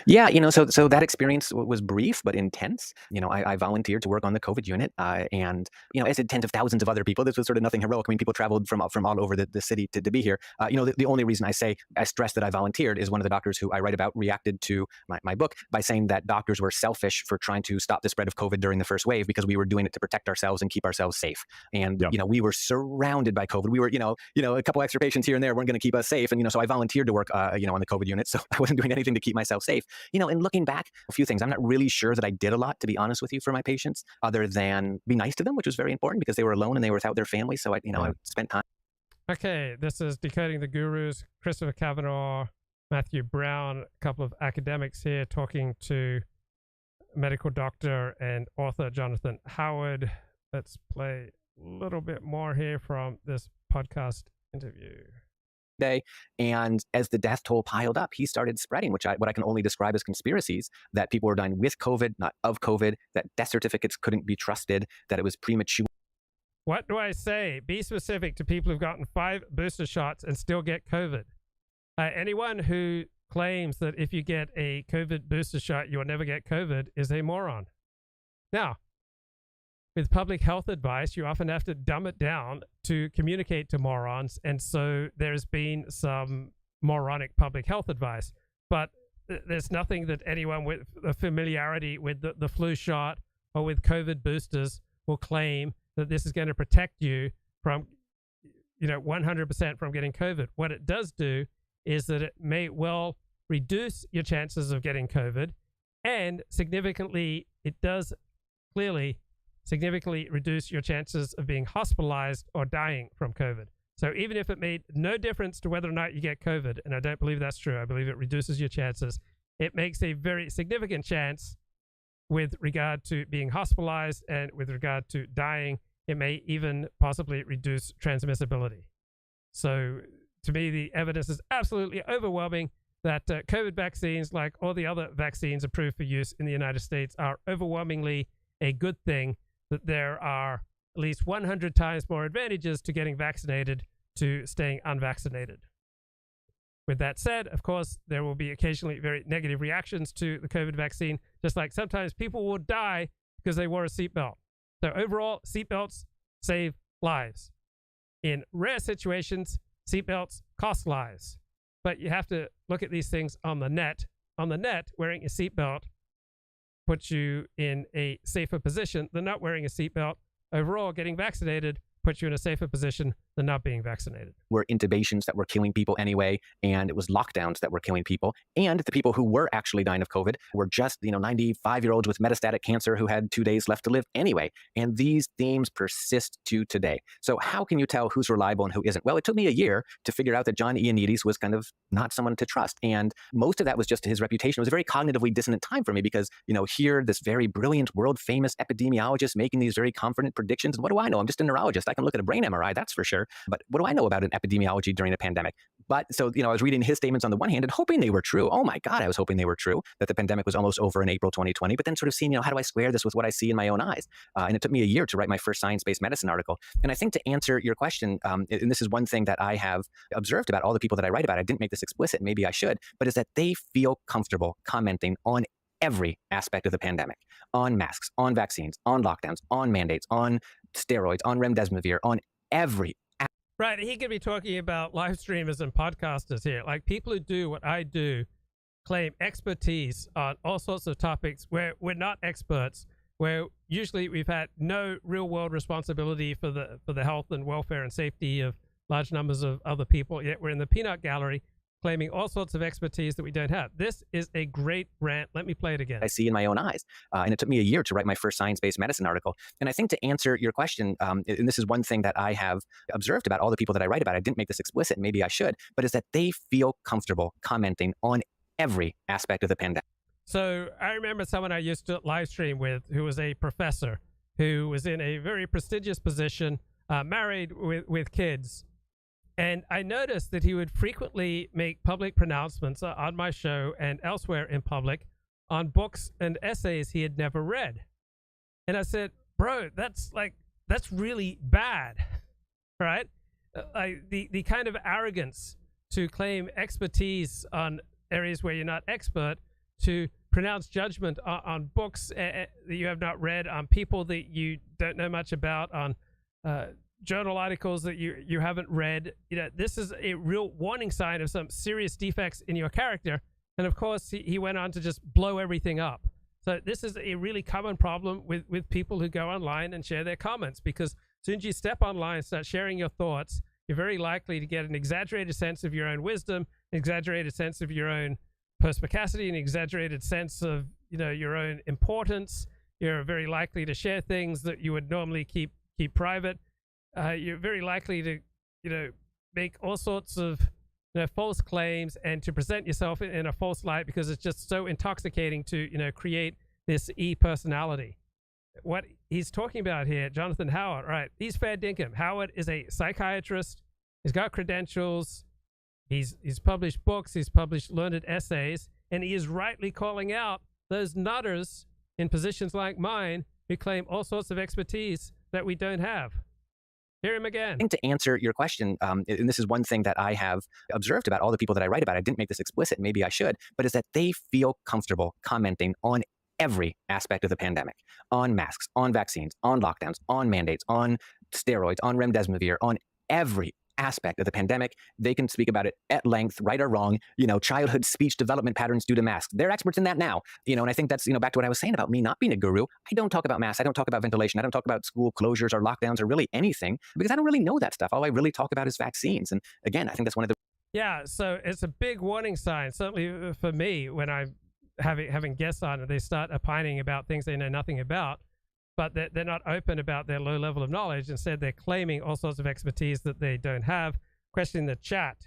Yeah, so that experience was brief but intense. I volunteered to work on the COVID unit, and as did tens of thousands of other people. This was sort of nothing heroic. I mean, people traveled from all over the city to be here. The only reason I stress that I volunteered is one of the doctors who I write about reacted to my book by saying that doctors were selfish for trying to stop the spread of COVID during the first wave because we were doing it to protect ourselves and keep ourselves safe. And we were surrounded by COVID. We were a couple extra patients here and there weren't going to keep us safe. And so I volunteered to work on the COVID unit, so I wasn't doing anything to keep myself safe. And looking back, a few things. I'm not really sure that I did a lot, to be honest with you, for my patients, other than be nice to them, which was very important because they were alone and they were without their family. So I spent time. Okay, this is Decoding the Gurus. Christopher Cavanaugh, Matthew Brown, a couple of academics here talking to medical doctor and author Jonathan Howard. Let's play a little bit more here from this podcast interview. Day, and as the death toll piled up, he started spreading what I can only describe as conspiracies, that people were dying with COVID, not of COVID, that death certificates couldn't be trusted, that it was premature. What do I say? Be specific to people who've gotten 5 booster shots and still get COVID. Anyone who claims that if you get a COVID booster shot, you'll never get COVID is a moron. Now, with public health advice, you often have to dumb it down to communicate to morons. And so there's been some moronic public health advice. But there's nothing that anyone with a familiarity with the flu shot or with COVID boosters will claim that this is going to protect you from, 100% from getting COVID. What it does do is that it may well reduce your chances of getting COVID, and it does clearly significantly reduce your chances of being hospitalized or dying from COVID. So even if it made no difference to whether or not you get COVID, and I don't believe that's true, I believe it reduces your chances, it makes a very significant chance with regard to being hospitalized and with regard to dying. It may even possibly reduce transmissibility. So to me, the evidence is absolutely overwhelming that COVID vaccines, like all the other vaccines approved for use in the United States, are overwhelmingly a good thing, that there are at least 100 times more advantages to getting vaccinated to staying unvaccinated. With that said, of course, there will be occasionally very negative reactions to the COVID vaccine, just like sometimes people will die because they wore a seatbelt. So overall, seatbelts save lives. In rare situations, seatbelts cost lives. But you have to look at these things on the net. On the net, wearing a seatbelt puts you in a safer position than not wearing a seatbelt. Overall, getting vaccinated puts you in a safer position than not being vaccinated. Were intubations that were killing people anyway, and it was lockdowns that were killing people. And the people who were actually dying of COVID were just, 95-year-olds with metastatic cancer who had 2 days left to live anyway. And these themes persist to today. So how can you tell who's reliable and who isn't? Well, it took me a year to figure out that John Ioannidis was kind of not someone to trust. And most of that was just his reputation. It was a very cognitively dissonant time for me because, here, this very brilliant, world-famous epidemiologist making these very confident predictions. And what do I know? I'm just a neurologist. I can look at a brain MRI, that's for sure. But what do I know about an epidemiology during a pandemic? But so, I was reading his statements on the one hand and hoping they were true. Oh my God, I was hoping they were true, that the pandemic was almost over in April 2020, but then sort of seeing, how do I square this with what I see in my own eyes? And it took me a year to write my first science-based medicine article. And I think to answer your question, and this is one thing that I have observed about all the people that I write about, I didn't make this explicit, maybe I should, but is that they feel comfortable commenting on every aspect of the pandemic, on masks, on vaccines, on lockdowns, on mandates, on steroids, on remdesivir, on every. Right. He could be talking about live streamers and podcasters here. Like people who do what I do claim expertise on all sorts of topics where we're not experts, where usually we've had no real world responsibility for the health and welfare and safety of large numbers of other people, yet we're in the peanut gallery claiming all sorts of expertise that we don't have. This is a great rant. Let me play it again. I see in my own eyes. And it took me a year to write my first science-based medicine article. And I think to answer your question, and this is one thing that I have observed about all the people that I write about, I didn't make this explicit, maybe I should, but is that they feel comfortable commenting on every aspect of the pandemic. So I remember someone I used to live stream with who was a professor who was in a very prestigious position, married with kids. And I noticed that he would frequently make public pronouncements on my show and elsewhere in public on books and essays he had never read. And I said, bro, that's really bad, right? The kind of arrogance to claim expertise on areas where you're not expert, to pronounce judgment on books that you have not read, on people that you don't know much about, on journal articles that you haven't read. This is a real warning sign of some serious defects in your character. And of course, he went on to just blow everything up. So this is a really common problem with people who go online and share their comments, because as soon as you step online and start sharing your thoughts, you're very likely to get an exaggerated sense of your own wisdom, an exaggerated sense of your own perspicacity, an exaggerated sense of your own importance. You're very likely to share things that you would normally keep private. You're very likely to make all sorts of false claims and to present yourself in a false light, because it's just so intoxicating to create this e-personality. What he's talking about here, Jonathan Howard, right? He's fair dinkum. Howard is a psychiatrist. He's got credentials. He's published books. He's published learned essays, and he is rightly calling out those nutters in positions like mine who claim all sorts of expertise that we don't have. Hear him again. I think to answer your question, and this is one thing that I have observed about all the people that I write about, I didn't make this explicit, maybe I should, but is that they feel comfortable commenting on every aspect of the pandemic, on masks, on vaccines, on lockdowns, on mandates, on steroids, on remdesivir, on every aspect of the pandemic. They can speak about it at length, right or wrong, childhood speech development patterns due to masks. They're experts in that now, and I think that's, back to what I was saying about me not being a guru. I don't talk about masks. I don't talk about ventilation. I don't talk about school closures or lockdowns or really anything, because I don't really know that stuff. All I really talk about is vaccines. And again, I think that's one of the... Yeah, so it's a big warning sign, certainly for me, when I'm having guests on and they start opining about things they know nothing about, but they're not open about their low level of knowledge. Instead, they're claiming all sorts of expertise that they don't have. Question in the chat.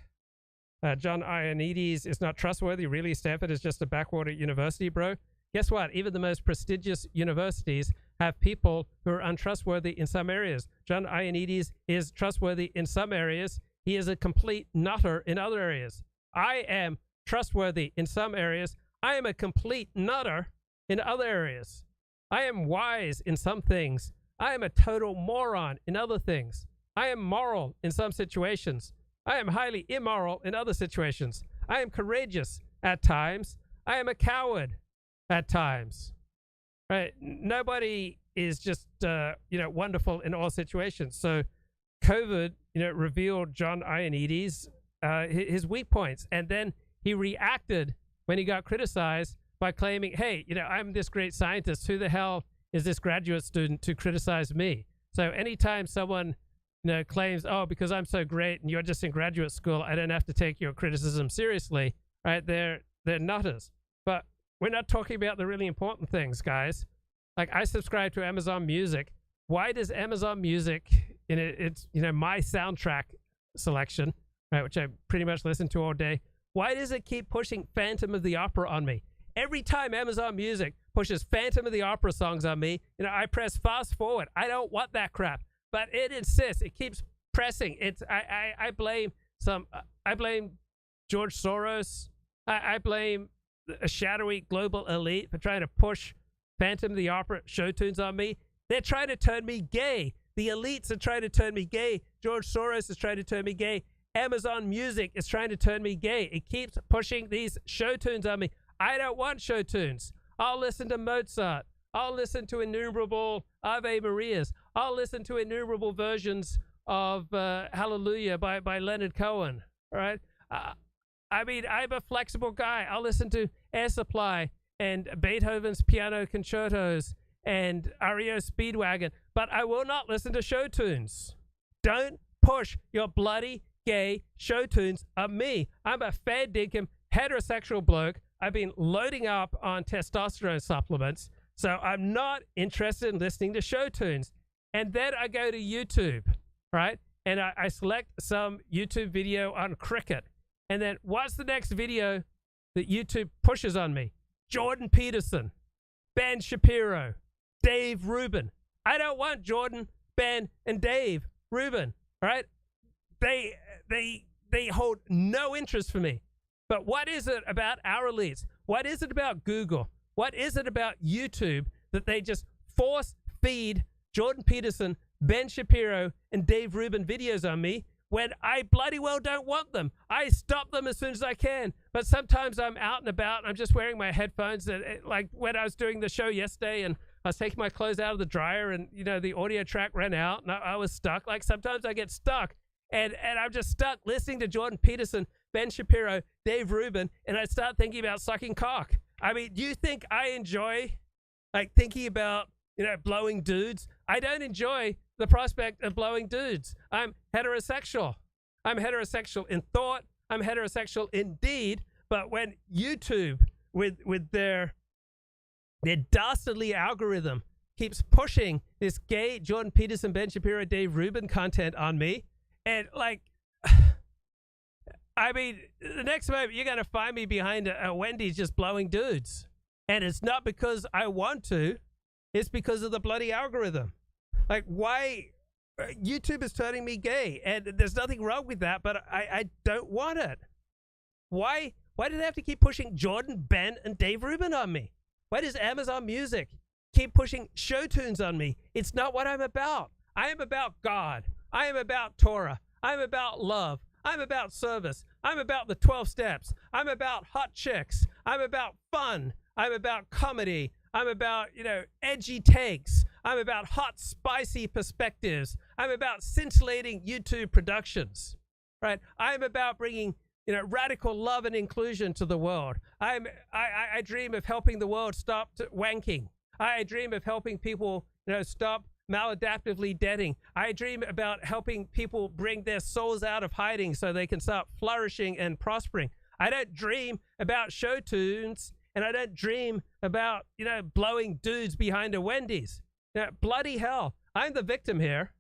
John Ioannidis is not trustworthy. Really, Stanford is just a backwater university, bro. Guess what? Even the most prestigious universities have people who are untrustworthy in some areas. John Ioannidis is trustworthy in some areas. He is a complete nutter in other areas. I am trustworthy in some areas. I am a complete nutter in other areas. I am wise in some things. I am a total moron in other things. I am moral in some situations. I am highly immoral in other situations. I am courageous at times. I am a coward at times. Right? Nobody is just wonderful in all situations. So COVID revealed John Ioannidis his weak points, and then he reacted when he got criticized by claiming, hey, I'm this great scientist. Who the hell is this graduate student to criticize me? So anytime someone claims, oh, because I'm so great and you're just in graduate school, I don't have to take your criticism seriously, right? They're nutters. But we're not talking about the really important things, guys. Like, I subscribe to Amazon Music. Why does Amazon Music, it's my soundtrack selection, right, which I pretty much listen to all day, why does it keep pushing Phantom of the Opera on me? Every time Amazon Music pushes Phantom of the Opera songs on me, I press fast forward. I don't want that crap, but it insists. It keeps pressing. I blame I blame George Soros. I blame a shadowy global elite for trying to push Phantom of the Opera show tunes on me. They're trying to turn me gay. The elites are trying to turn me gay. George Soros is trying to turn me gay. Amazon Music is trying to turn me gay. It keeps pushing these show tunes on me. I don't want show tunes. I'll listen to Mozart. I'll listen to innumerable Ave Marias. I'll listen to innumerable versions of Hallelujah by Leonard Cohen. All right? I mean, I'm a flexible guy. I'll listen to Air Supply and Beethoven's piano concertos and REO Speedwagon, but I will not listen to show tunes. Don't push your bloody gay show tunes on me. I'm a fair dinkum heterosexual bloke. I've been loading up on testosterone supplements, so I'm not interested in listening to show tunes. And then I go to YouTube, right? And I select some YouTube video on cricket. And then what's the next video that YouTube pushes on me? Jordan Peterson, Ben Shapiro, Dave Rubin. I don't want Jordan, Ben, and Dave Rubin, right? They hold no interest for me. But what is it about our elites? What is it about Google? What is it about YouTube that they just force feed Jordan Peterson, Ben Shapiro, and Dave Rubin videos on me when I bloody well don't want them? I stop them as soon as I can. But sometimes I'm out and about and I'm just wearing my headphones. Like when I was doing the show yesterday and I was taking my clothes out of the dryer and, you know, the audio track ran out and I was stuck. Like sometimes I get stuck and I'm just stuck listening to Jordan Peterson, Ben Shapiro, Dave Rubin, and I start thinking about sucking cock. I mean, do you think I enjoy like thinking about, you know, blowing dudes? I don't enjoy the prospect of blowing dudes. I'm heterosexual. I'm heterosexual in thought. I'm heterosexual in deed. But when YouTube, with their dastardly algorithm, keeps pushing this gay Jordan Peterson, Ben Shapiro, Dave Rubin content on me, and like, I mean, the next moment you're going to find me behind a Wendy's just blowing dudes. And it's not because I want to. It's because of the bloody algorithm. Like, why? YouTube is turning me gay, and there's nothing wrong with that, but I don't want it. Why do they have to keep pushing Jordan, Ben, and Dave Rubin on me? Why does Amazon Music keep pushing show tunes on me? It's not what I'm about. I am about God. I am about Torah. I'm about love. I'm about service. I'm about the 12 steps. I'm about hot chicks. I'm about fun. I'm about comedy. I'm about, you know, edgy takes. I'm about hot, spicy perspectives. I'm about scintillating YouTube productions, right? I'm about bringing, you know, radical love and inclusion to the world. I dream of helping the world stop wanking. I dream of helping people, you know, stop maladaptively deading. I dream about helping people bring their souls out of hiding so they can start flourishing and prospering. I don't dream about show tunes, and I don't dream about, you know, blowing dudes behind a Wendy's. You know, bloody hell, I'm the victim here.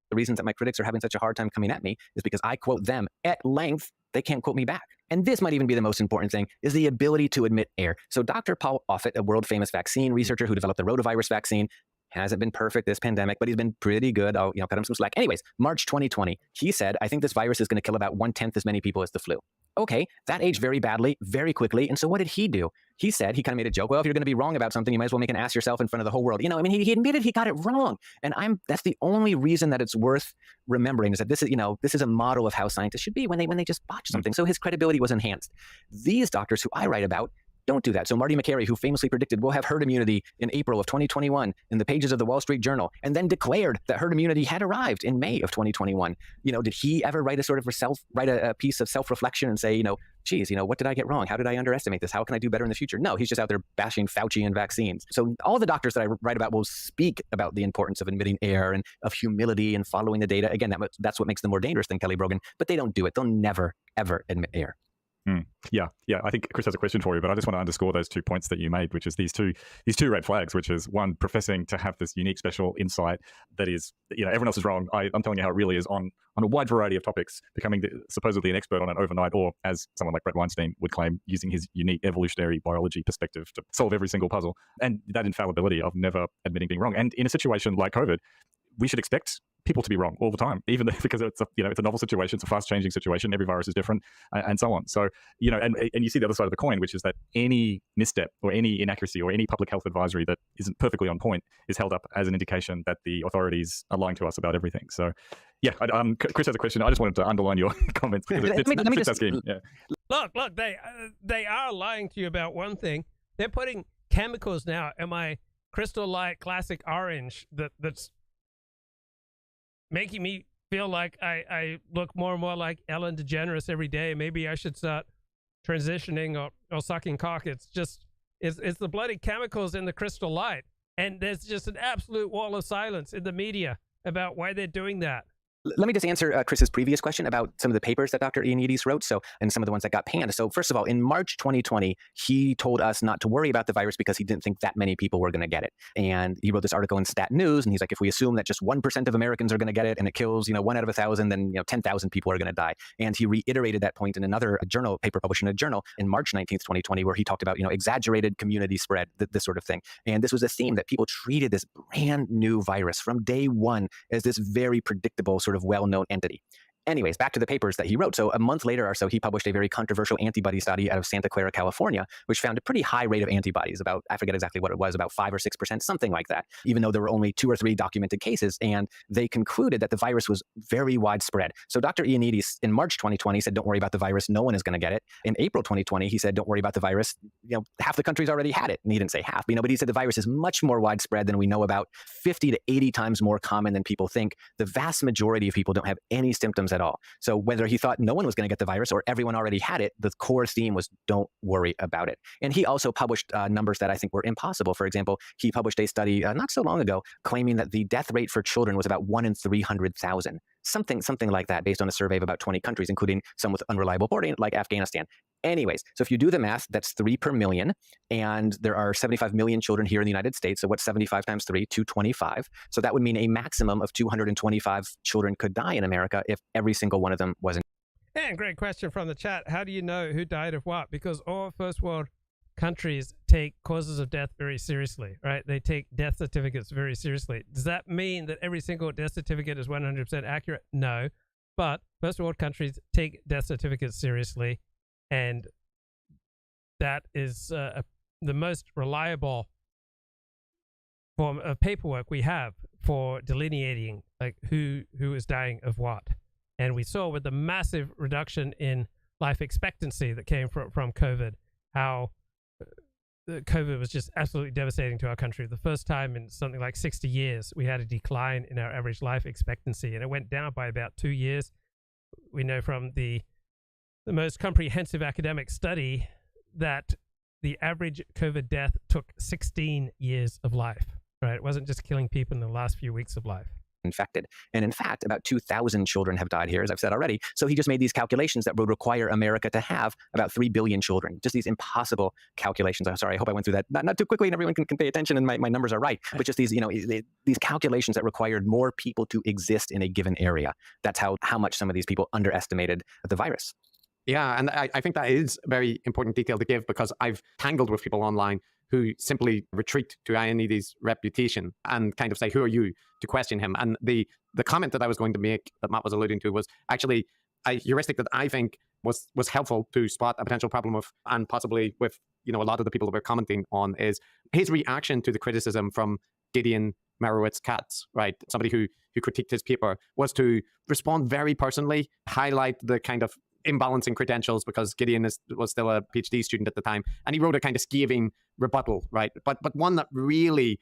The reasons that my critics are having such a hard time coming at me is because I quote them at length. They can't quote me back. And this might even be the most important thing, is the ability to admit error. So Dr. Paul Offit, a world-famous vaccine researcher who developed the rotavirus vaccine, hasn't been perfect this pandemic, but he's been pretty good. I'll, you know, cut him some slack. Anyways, March 2020, he said, I think this virus is going to kill about 1/10 as many people as the flu. Okay, that aged very badly, very quickly. And so what did he do? He said, he kind of made a joke, well, if you're going to be wrong about something, you might as well make an ass yourself in front of the whole world. You know, I mean, he admitted he got it wrong. And that's the only reason that it's worth remembering, is that this is, you know, this is a model of how scientists should be when they just botch something. So his credibility was enhanced. These doctors who I write about don't do that. So Marty McCary, who famously predicted we'll have herd immunity in April of 2021 in the pages of the Wall Street Journal, and then declared that herd immunity had arrived in May of 2021. You know, did he ever write a piece of self-reflection and say, you know, geez, you know, what did I get wrong? How did I underestimate this? How can I do better in the future? No, he's just out there bashing Fauci and vaccines. So all the doctors that I write about will speak about the importance of admitting error and of humility and following the data. Again, that's what makes them more dangerous than Kelly Brogan, but they don't do it. They'll never, ever admit error. Yeah. I think Chris has a question for you, but I just want to underscore those 2 points that you made, which is these two red flags, which is one, professing to have this unique special insight that is, you know, everyone else is wrong. I'm telling you how it really is on a wide variety of topics, becoming supposedly an expert on it overnight, or as someone like Brett Weinstein would claim, using his unique evolutionary biology perspective to solve every single puzzle, and that infallibility of never admitting being wrong. And in a situation like COVID, we should expect people to be wrong all the time, even because it's a novel situation, it's a fast-changing situation, every virus is different, and so on. So, and you see the other side of the coin, which is that any misstep or any inaccuracy or any public health advisory that isn't perfectly on point is held up as an indication that the authorities are lying to us about everything. So, yeah, Chris has a question. I just wanted to underline your comments because it fits our scheme. Yeah. Look, they are lying to you about one thing. They're putting chemicals now in my Crystal Light Classic Orange that's making me feel like I look more and more like Ellen DeGeneres every day. Maybe I should start transitioning or sucking cock. It's the bloody chemicals in the Crystal Light. And there's just an absolute wall of silence in the media about why they're doing that. Let me just answer Chris's previous question about some of the papers that Dr. Ioannidis wrote, and some of the ones that got panned. So first of all, in March 2020, he told us not to worry about the virus because he didn't think that many people were going to get it. And he wrote this article in Stat News, and he's like, if we assume that just 1% of Americans are going to get it and it kills, 1 out of 1,000, then 10,000 people are going to die. And he reiterated that point in another paper published in a journal in March 19th, 2020, where he talked about, exaggerated community spread, this sort of thing. And this was a theme that people treated this brand new virus from day one as this very predictable, sort of well-known entity. Anyways, back to the papers that he wrote. So a month later or so, he published a very controversial antibody study out of Santa Clara, California, which found a pretty high rate of antibodies, about, I forget exactly what it was, about 5 or 6%, something like that, even though there were only 2 or 3 documented cases. And they concluded that the virus was very widespread. So Dr. Ioannidis in March 2020 said, don't worry about the virus. No one is going to get it. In April 2020, he said, don't worry about the virus. Half the country's already had it. And he didn't say half, but he said the virus is much more widespread than we know about, 50 to 80 times more common than people think. The vast majority of people don't have any symptoms at all. So whether he thought no one was going to get the virus or everyone already had it, the core theme was don't worry about it. And he also published numbers that I think were impossible. For example, he published a study not so long ago claiming that the death rate for children was about 1 in 300,000. Something like that, based on a survey of about 20 countries, including some with unreliable reporting like Afghanistan. Anyways, so if you do the math, that's 3 per million, and there are 75 million children here in the United States. So what's 75 times 3? 225. So that would mean a maximum of 225 children could die in America if every single one of them wasn't. And great question from the chat. How do you know who died of what? Because all first world countries take causes of death very seriously, right? They take death certificates very seriously. Does that mean that every single death certificate is 100% accurate? No. But first world countries take death certificates seriously, and that is the most reliable form of paperwork we have for delineating like who is dying of what. And we saw with the massive reduction in life expectancy that came from COVID, how COVID was just absolutely devastating to our country. The first time in something like 60 years, we had a decline in our average life expectancy, and it went down by about 2 years. We know from the most comprehensive academic study that the average COVID death took 16 years of life, right? It wasn't just killing people in the last few weeks of life. Infected. And in fact, about 2,000 children have died here, as I've said already. So he just made these calculations that would require America to have about 3 billion children. Just these impossible calculations. I'm sorry, I hope I went through that not too quickly and everyone can pay attention and my numbers are right. But just these, these calculations that required more people to exist in a given area. That's how much some of these people underestimated the virus. Yeah, and I think that is a very important detail to give, because I've tangled with people online who simply retreat to Ioannidis' reputation and kind of say, who are you to question him? And the comment that I was going to make that Matt was alluding to was actually a heuristic that I think was helpful to spot a potential problem with, and possibly with, a lot of the people that we're commenting on, is his reaction to the criticism from Gideon Merowitz-Katz, right? Somebody who critiqued his paper, was to respond very personally, highlight the kind of imbalance in credentials, because Gideon was still a PhD student at the time, and he wrote a kind of scathing rebuttal, right? But one that really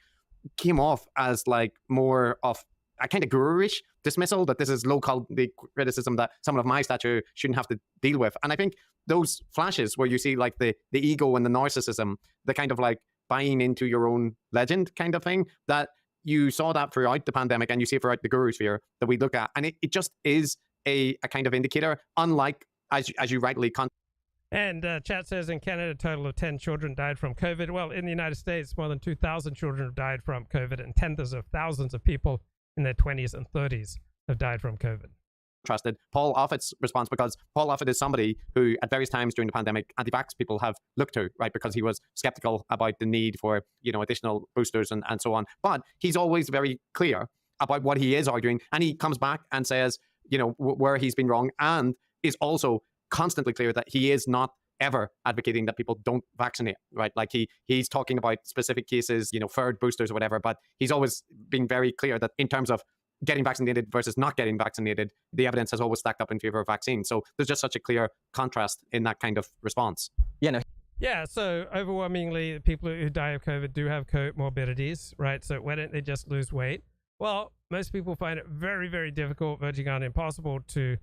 came off as like more of a kind of guru-ish dismissal, that this is local criticism that someone of my stature shouldn't have to deal with. And I think those flashes where you see like the ego and the narcissism, the kind of like buying into your own legend kind of thing, that you saw that throughout the pandemic, and you see it throughout the guru sphere that we look at, and it just is a kind of indicator, unlike as you rightly And chat says in Canada, a total of 10 children died from COVID. Well, in the United States, more than 2,000 children have died from COVID, and tens of thousands of people in their 20s and 30s have died from COVID. Trusted Paul Offit's response, because Paul Offit is somebody who at various times during the pandemic, anti-vax people have looked to, right? Because he was skeptical about the need for, additional boosters and so on. But he's always very clear about what he is arguing, and he comes back and says, where he's been wrong, and is also constantly clear that he is not ever advocating that people don't vaccinate, right? Like he's talking about specific cases, third boosters or whatever, but he's always been very clear that in terms of getting vaccinated versus not getting vaccinated, the evidence has always stacked up in favor of vaccine. So there's just such a clear contrast in that kind of response. Yeah, so overwhelmingly, people who die of COVID do have comorbidities, right? So why don't they just lose weight? Well, most people find it very, very difficult, verging on impossible, to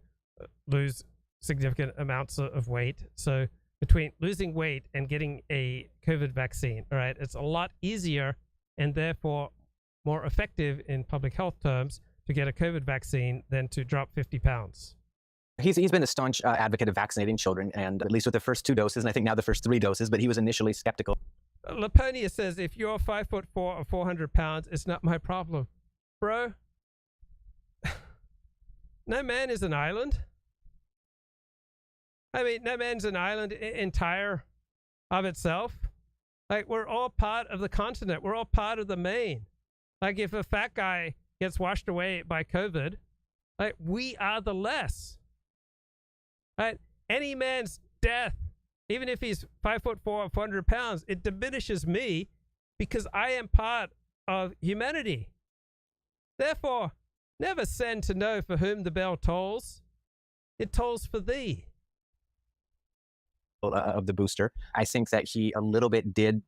lose significant amounts of weight. So between losing weight and getting a COVID vaccine, all right, it's a lot easier and therefore more effective in public health terms to get a COVID vaccine than to drop 50 pounds. He's been a staunch advocate of vaccinating children, and at least with the first 2 doses, and I think now the first 3 doses, but he was initially skeptical. Laponia says, if you're 5'4" or 400 pounds, it's not my problem. Bro, no man is an island. I mean, no man's an island entire of itself. Like, we're all part of the continent. We're all part of the main. Like, if a fat guy gets washed away by COVID, like, we are the less. Right? Any man's death, even if he's 5'4" or 400 pounds, it diminishes me because I am part of humanity. Therefore, never send to know for whom the bell tolls. It tolls for thee. Of the booster, I think that he a little bit did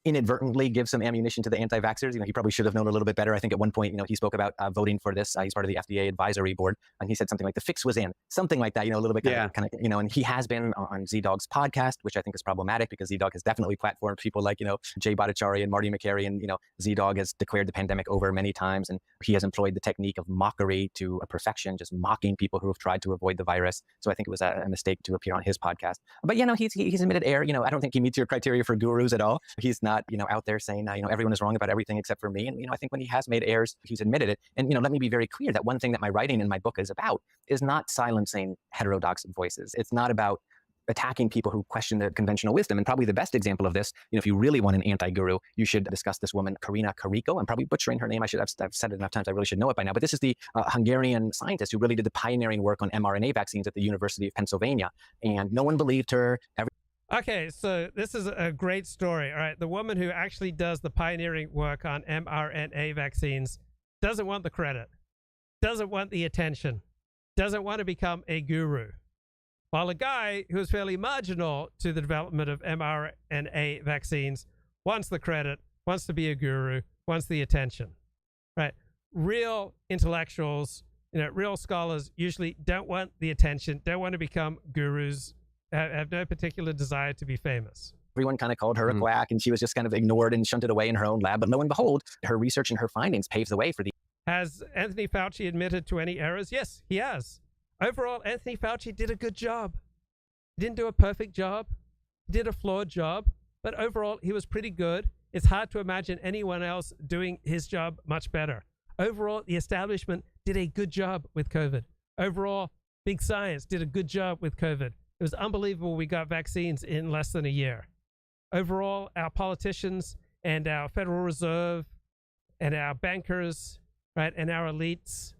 inadvertently give some ammunition to the anti-vaxxers. He probably should have known a little bit better. I think at one point, he spoke about voting for this. He's part of the FDA advisory board, and he said something like the fix was in, something like that. A little bit kind of, and he has been on Z-Dog's podcast, which I think is problematic because Z-Dog has definitely platformed people like Jay Bhattacharya and Marty McCary, and Z-Dog has declared the pandemic over many times, and he has employed the technique of mockery to a perfection, just mocking people who have tried to avoid the virus. So I think it was a mistake to appear on his podcast. But he's admitted error. I don't think he meets your criteria for gurus at all. He's not out there saying everyone is wrong about everything except for me. And I think when he has made errors, he's admitted it. And let me be very clear that one thing that my writing in my book is about is not silencing heterodox voices. It's not about attacking people who question the conventional wisdom. And probably the best example of this, if you really want an anti-guru, you should discuss this woman, Karina Kariko. I'm probably butchering her name. I've said it enough times. I really should know it by now. But this is the Hungarian scientist who really did the pioneering work on mRNA vaccines at the University of Pennsylvania. And no one believed her. Okay, so this is a great story. All right, the woman who actually does the pioneering work on mRNA vaccines doesn't want the credit, doesn't want the attention, doesn't want to become a guru. While a guy who's fairly marginal to the development of mRNA vaccines wants the credit, wants to be a guru, wants the attention. Right? Real intellectuals, real scholars usually don't want the attention, don't want to become gurus, have no particular desire to be famous. Everyone kind of called her a quack, and she was just kind of ignored and shunted away in her own lab. But lo and behold, her research and her findings paved the way for the... Has Anthony Fauci admitted to any errors? Yes, he has. Overall, Anthony Fauci did a good job. He didn't do a perfect job. He did a flawed job. But overall, he was pretty good. It's hard to imagine anyone else doing his job much better. Overall, the establishment did a good job with COVID. Overall, big science did a good job with COVID. It was unbelievable we got vaccines in less than a year. Overall, our politicians and our Federal Reserve and our bankers, right, and our elites,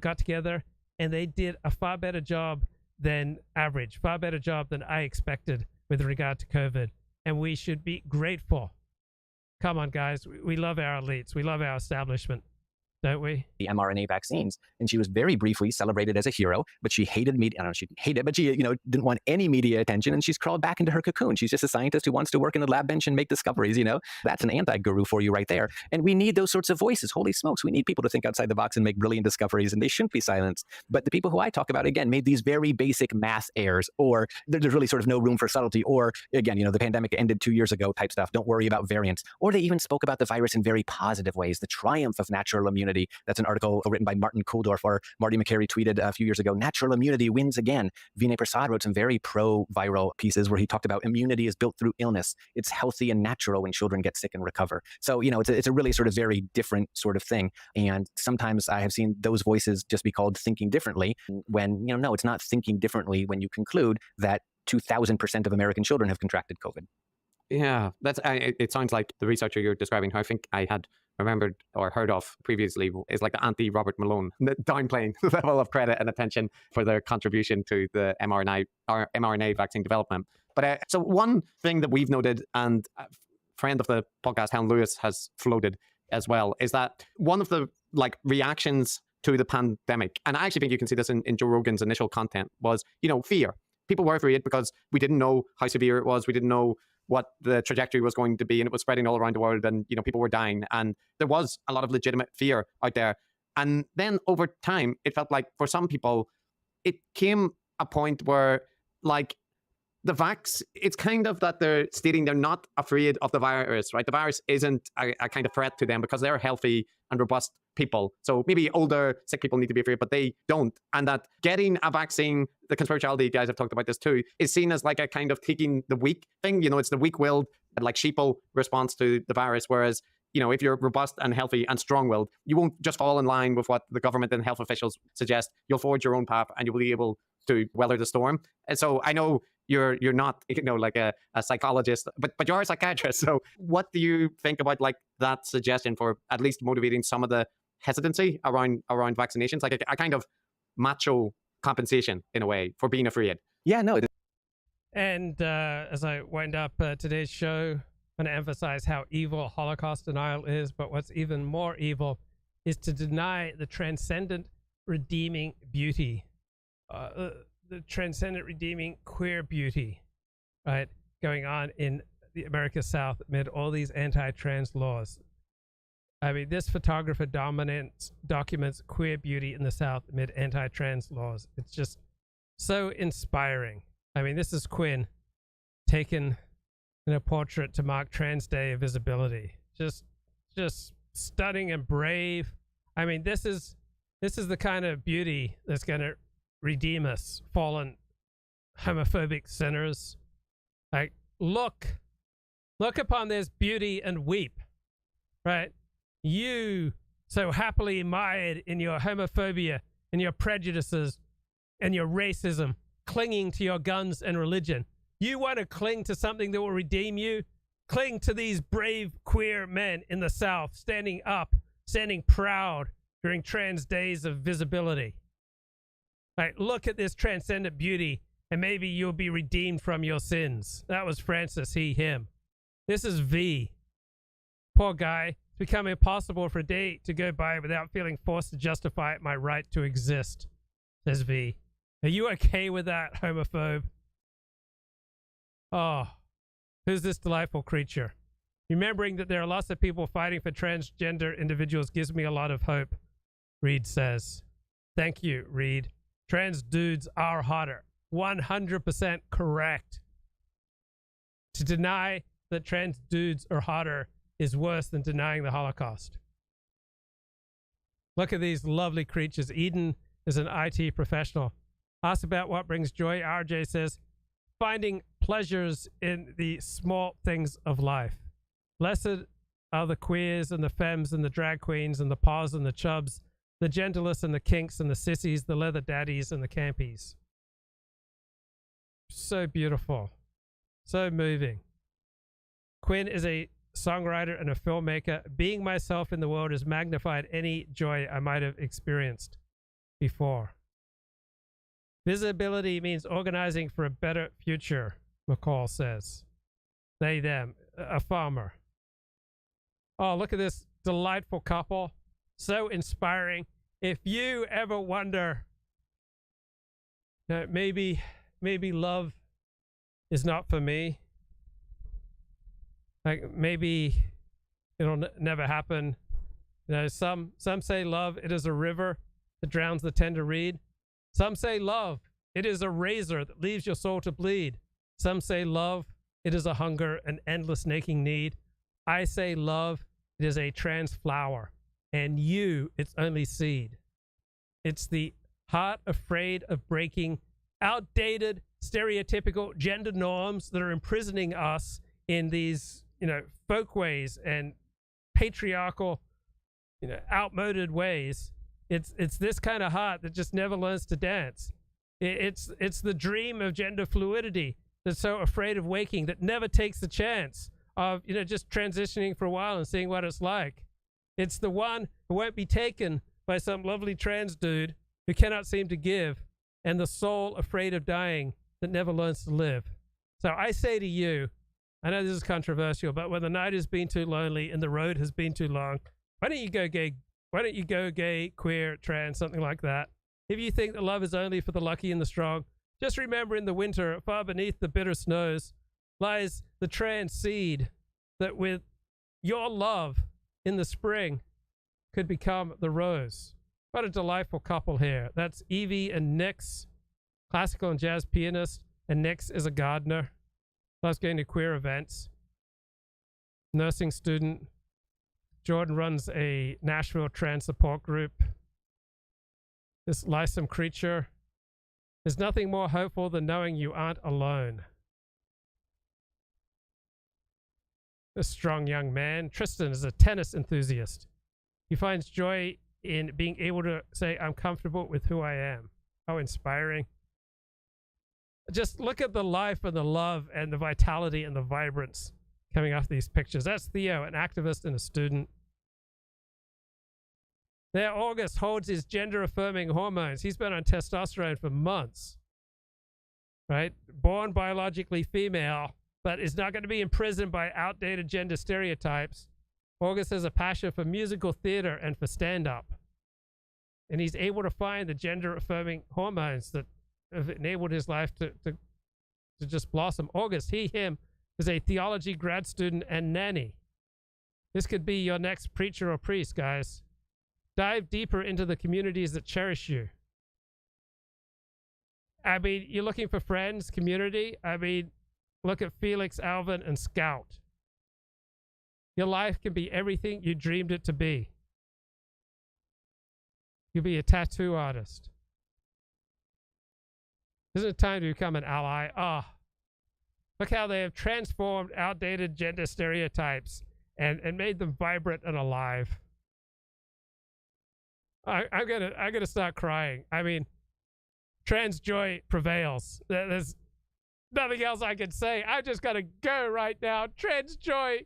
got together and they did a far better job than average, far better job than I expected with regard to COVID. And we should be grateful. Come on, guys. We love our elites. We love our establishment. Don't we? The mRNA vaccines. And she was very briefly celebrated as a hero, but she hated media. I don't know, she hated it, but she, didn't want any media attention, and she's crawled back into her cocoon. She's just a scientist who wants to work in a lab bench and make discoveries, That's an anti-guru for you right there. And we need those sorts of voices. Holy smokes, we need people to think outside the box and make brilliant discoveries, and they shouldn't be silenced. But the people who I talk about, again, made these very basic math errors, or there's really sort of no room for subtlety, or again, the pandemic ended 2 years ago type stuff. Don't worry about variants. Or they even spoke about the virus in very positive ways, the triumph of natural immunity. That's an article written by Martin Kulldorff, or Marty McCary tweeted a few years ago, natural immunity wins again. Vinay Prasad wrote some very pro-viral pieces where he talked about immunity is built through illness. It's healthy and natural when children get sick and recover. So, it's a really sort of very different sort of thing. And sometimes I have seen those voices just be called thinking differently when, no, it's not thinking differently when you conclude that 2,000% of American children have contracted COVID. Yeah, it sounds like the researcher you're describing, who I think I had remembered or heard of previously, is like the anti-Robert Malone, downplaying the level of credit and attention for their contribution to the mRNA vaccine development. But so one thing that we've noted, and a friend of the podcast, Helen Lewis, has floated as well, is that one of the reactions to the pandemic, and I actually think you can see this in Joe Rogan's initial content, was, fear. People were afraid because we didn't know how severe it was. We didn't know what the trajectory was going to be, and it was spreading all around the world, and people were dying, and there was a lot of legitimate fear out there. And then over time, it felt like for some people, it came a point where the vax, it's kind of that they're stating they're not afraid of the virus, right? The virus isn't a kind of threat to them because they're healthy and robust people. So maybe older, sick people need to be afraid, but they don't. And that getting a vaccine, the conspirituality guys have talked about this too, is seen as a kind of taking the weak thing. It's the weak-willed, sheeple response to the virus. Whereas, if you're robust and healthy and strong-willed, you won't just fall in line with what the government and health officials suggest. You'll forge your own path and you'll be able to weather the storm. And so I know you're not a psychologist, but you are a psychiatrist. So what do you think about that suggestion for at least motivating some of the hesitancy around vaccinations, a kind of macho compensation in a way for being afraid? Yeah, no. And as I wind up today's show, I'm going to emphasize how evil Holocaust denial is, but what's even more evil is to deny the transcendent redeeming beauty, the transcendent redeeming queer beauty, right, going on in the America South amid all these anti-trans laws. I mean, this photographer documents queer beauty in the South amid anti-trans laws. It's just so inspiring. I mean, this is Quinn taken in a portrait to mark Trans Day of Visibility. Just stunning and brave. I mean, this is the kind of beauty that's going to redeem us, fallen homophobic sinners. Look upon this beauty and weep, right? You so happily mired in your homophobia and your prejudices and your racism, clinging to your guns and religion. You want to cling to something that will redeem you? Cling to these brave queer men in the South, standing up, standing proud during Trans Days of Visibility. Right, look at this transcendent beauty, and maybe you'll be redeemed from your sins. That was Francis, he, him. This is V. Poor guy. It's become impossible for a day to go by without feeling forced to justify my right to exist, says V. Are you okay with that, homophobe? Oh, who's this delightful creature? Remembering that there are lots of people fighting for transgender individuals gives me a lot of hope, Reed says. Thank you, Reed. Trans dudes are hotter. 100% correct. To deny that trans dudes are hotter is worse than denying the Holocaust. Look at these lovely creatures. Eden is an IT professional. Asked about what brings joy, RJ says, finding pleasures in the small things of life. Blessed are the queers and the femmes and the drag queens and the paws and the chubs, the gentlest and the kinks and the sissies, the leather daddies and the campies. So beautiful. So moving. Quinn is a songwriter and a filmmaker. Being myself in the world has magnified any joy I might have experienced before. Visibility means organizing for a better future, McCall says. They, them, a farmer. Oh, look at this delightful couple. So inspiring. If you ever wonder, maybe love is not for me. Maybe it'll never happen. Some say love, it is a river that drowns the tender reed. Some say love, it is a razor that leaves your soul to bleed. Some say love, it is a hunger, an endless aching need. I say love, it is a trans flower, and you, its only seed. It's the heart afraid of breaking outdated, stereotypical gender norms that are imprisoning us in these, folkways and patriarchal, outmoded ways. It's this kind of heart that just never learns to dance. It's the dream of gender fluidity. that's so afraid of waking, that never takes the chance of, just transitioning for a while and seeing what it's like. It's the one who won't be taken by some lovely trans dude who cannot seem to give, and the soul afraid of dying that never learns to live. So I say to you, I know this is controversial, but when the night has been too lonely and the road has been too long, why don't you go gay? Why don't you go gay, queer, trans, something like that? If you think that love is only for the lucky and the strong, just remember in the winter, far beneath the bitter snows, lies the trans seed that with your love in the spring could become the rose. What a delightful couple here. That's Evie and Nix, classical and jazz pianist, and Nix is a gardener. Loves going to queer events. Nursing student. Jordan runs a Nashville trans support group. This lithesome creature. There's nothing more hopeful than knowing you aren't alone. This strong young man. Tristan is a tennis enthusiast. He finds joy in being able to say, I'm comfortable with who I am. How inspiring. Just look at the life and the love and the vitality and the vibrance coming off these pictures. That's Theo, an activist and a student. There, August holds his gender-affirming hormones. He's been on testosterone for months, right? Born biologically female, but is not going to be imprisoned by outdated gender stereotypes. August has a passion for musical theater and for stand-up. And he's able to find the gender-affirming hormones that have enabled his life to just blossom. August, he, him, is a theology grad student and nanny. This could be your next preacher or priest, guys. Dive deeper into the communities that cherish you. I mean, you're looking for friends, community. I mean, look at Felix, Alvin, and Scout. Your life can be everything you dreamed it to be. You'll be a tattoo artist. Isn't it time to become an ally? Look how they have transformed outdated gender stereotypes and made them vibrant and alive. I'm gonna start crying. I mean, trans joy prevails. There's nothing else I can say. I just gotta go right now. Trans joy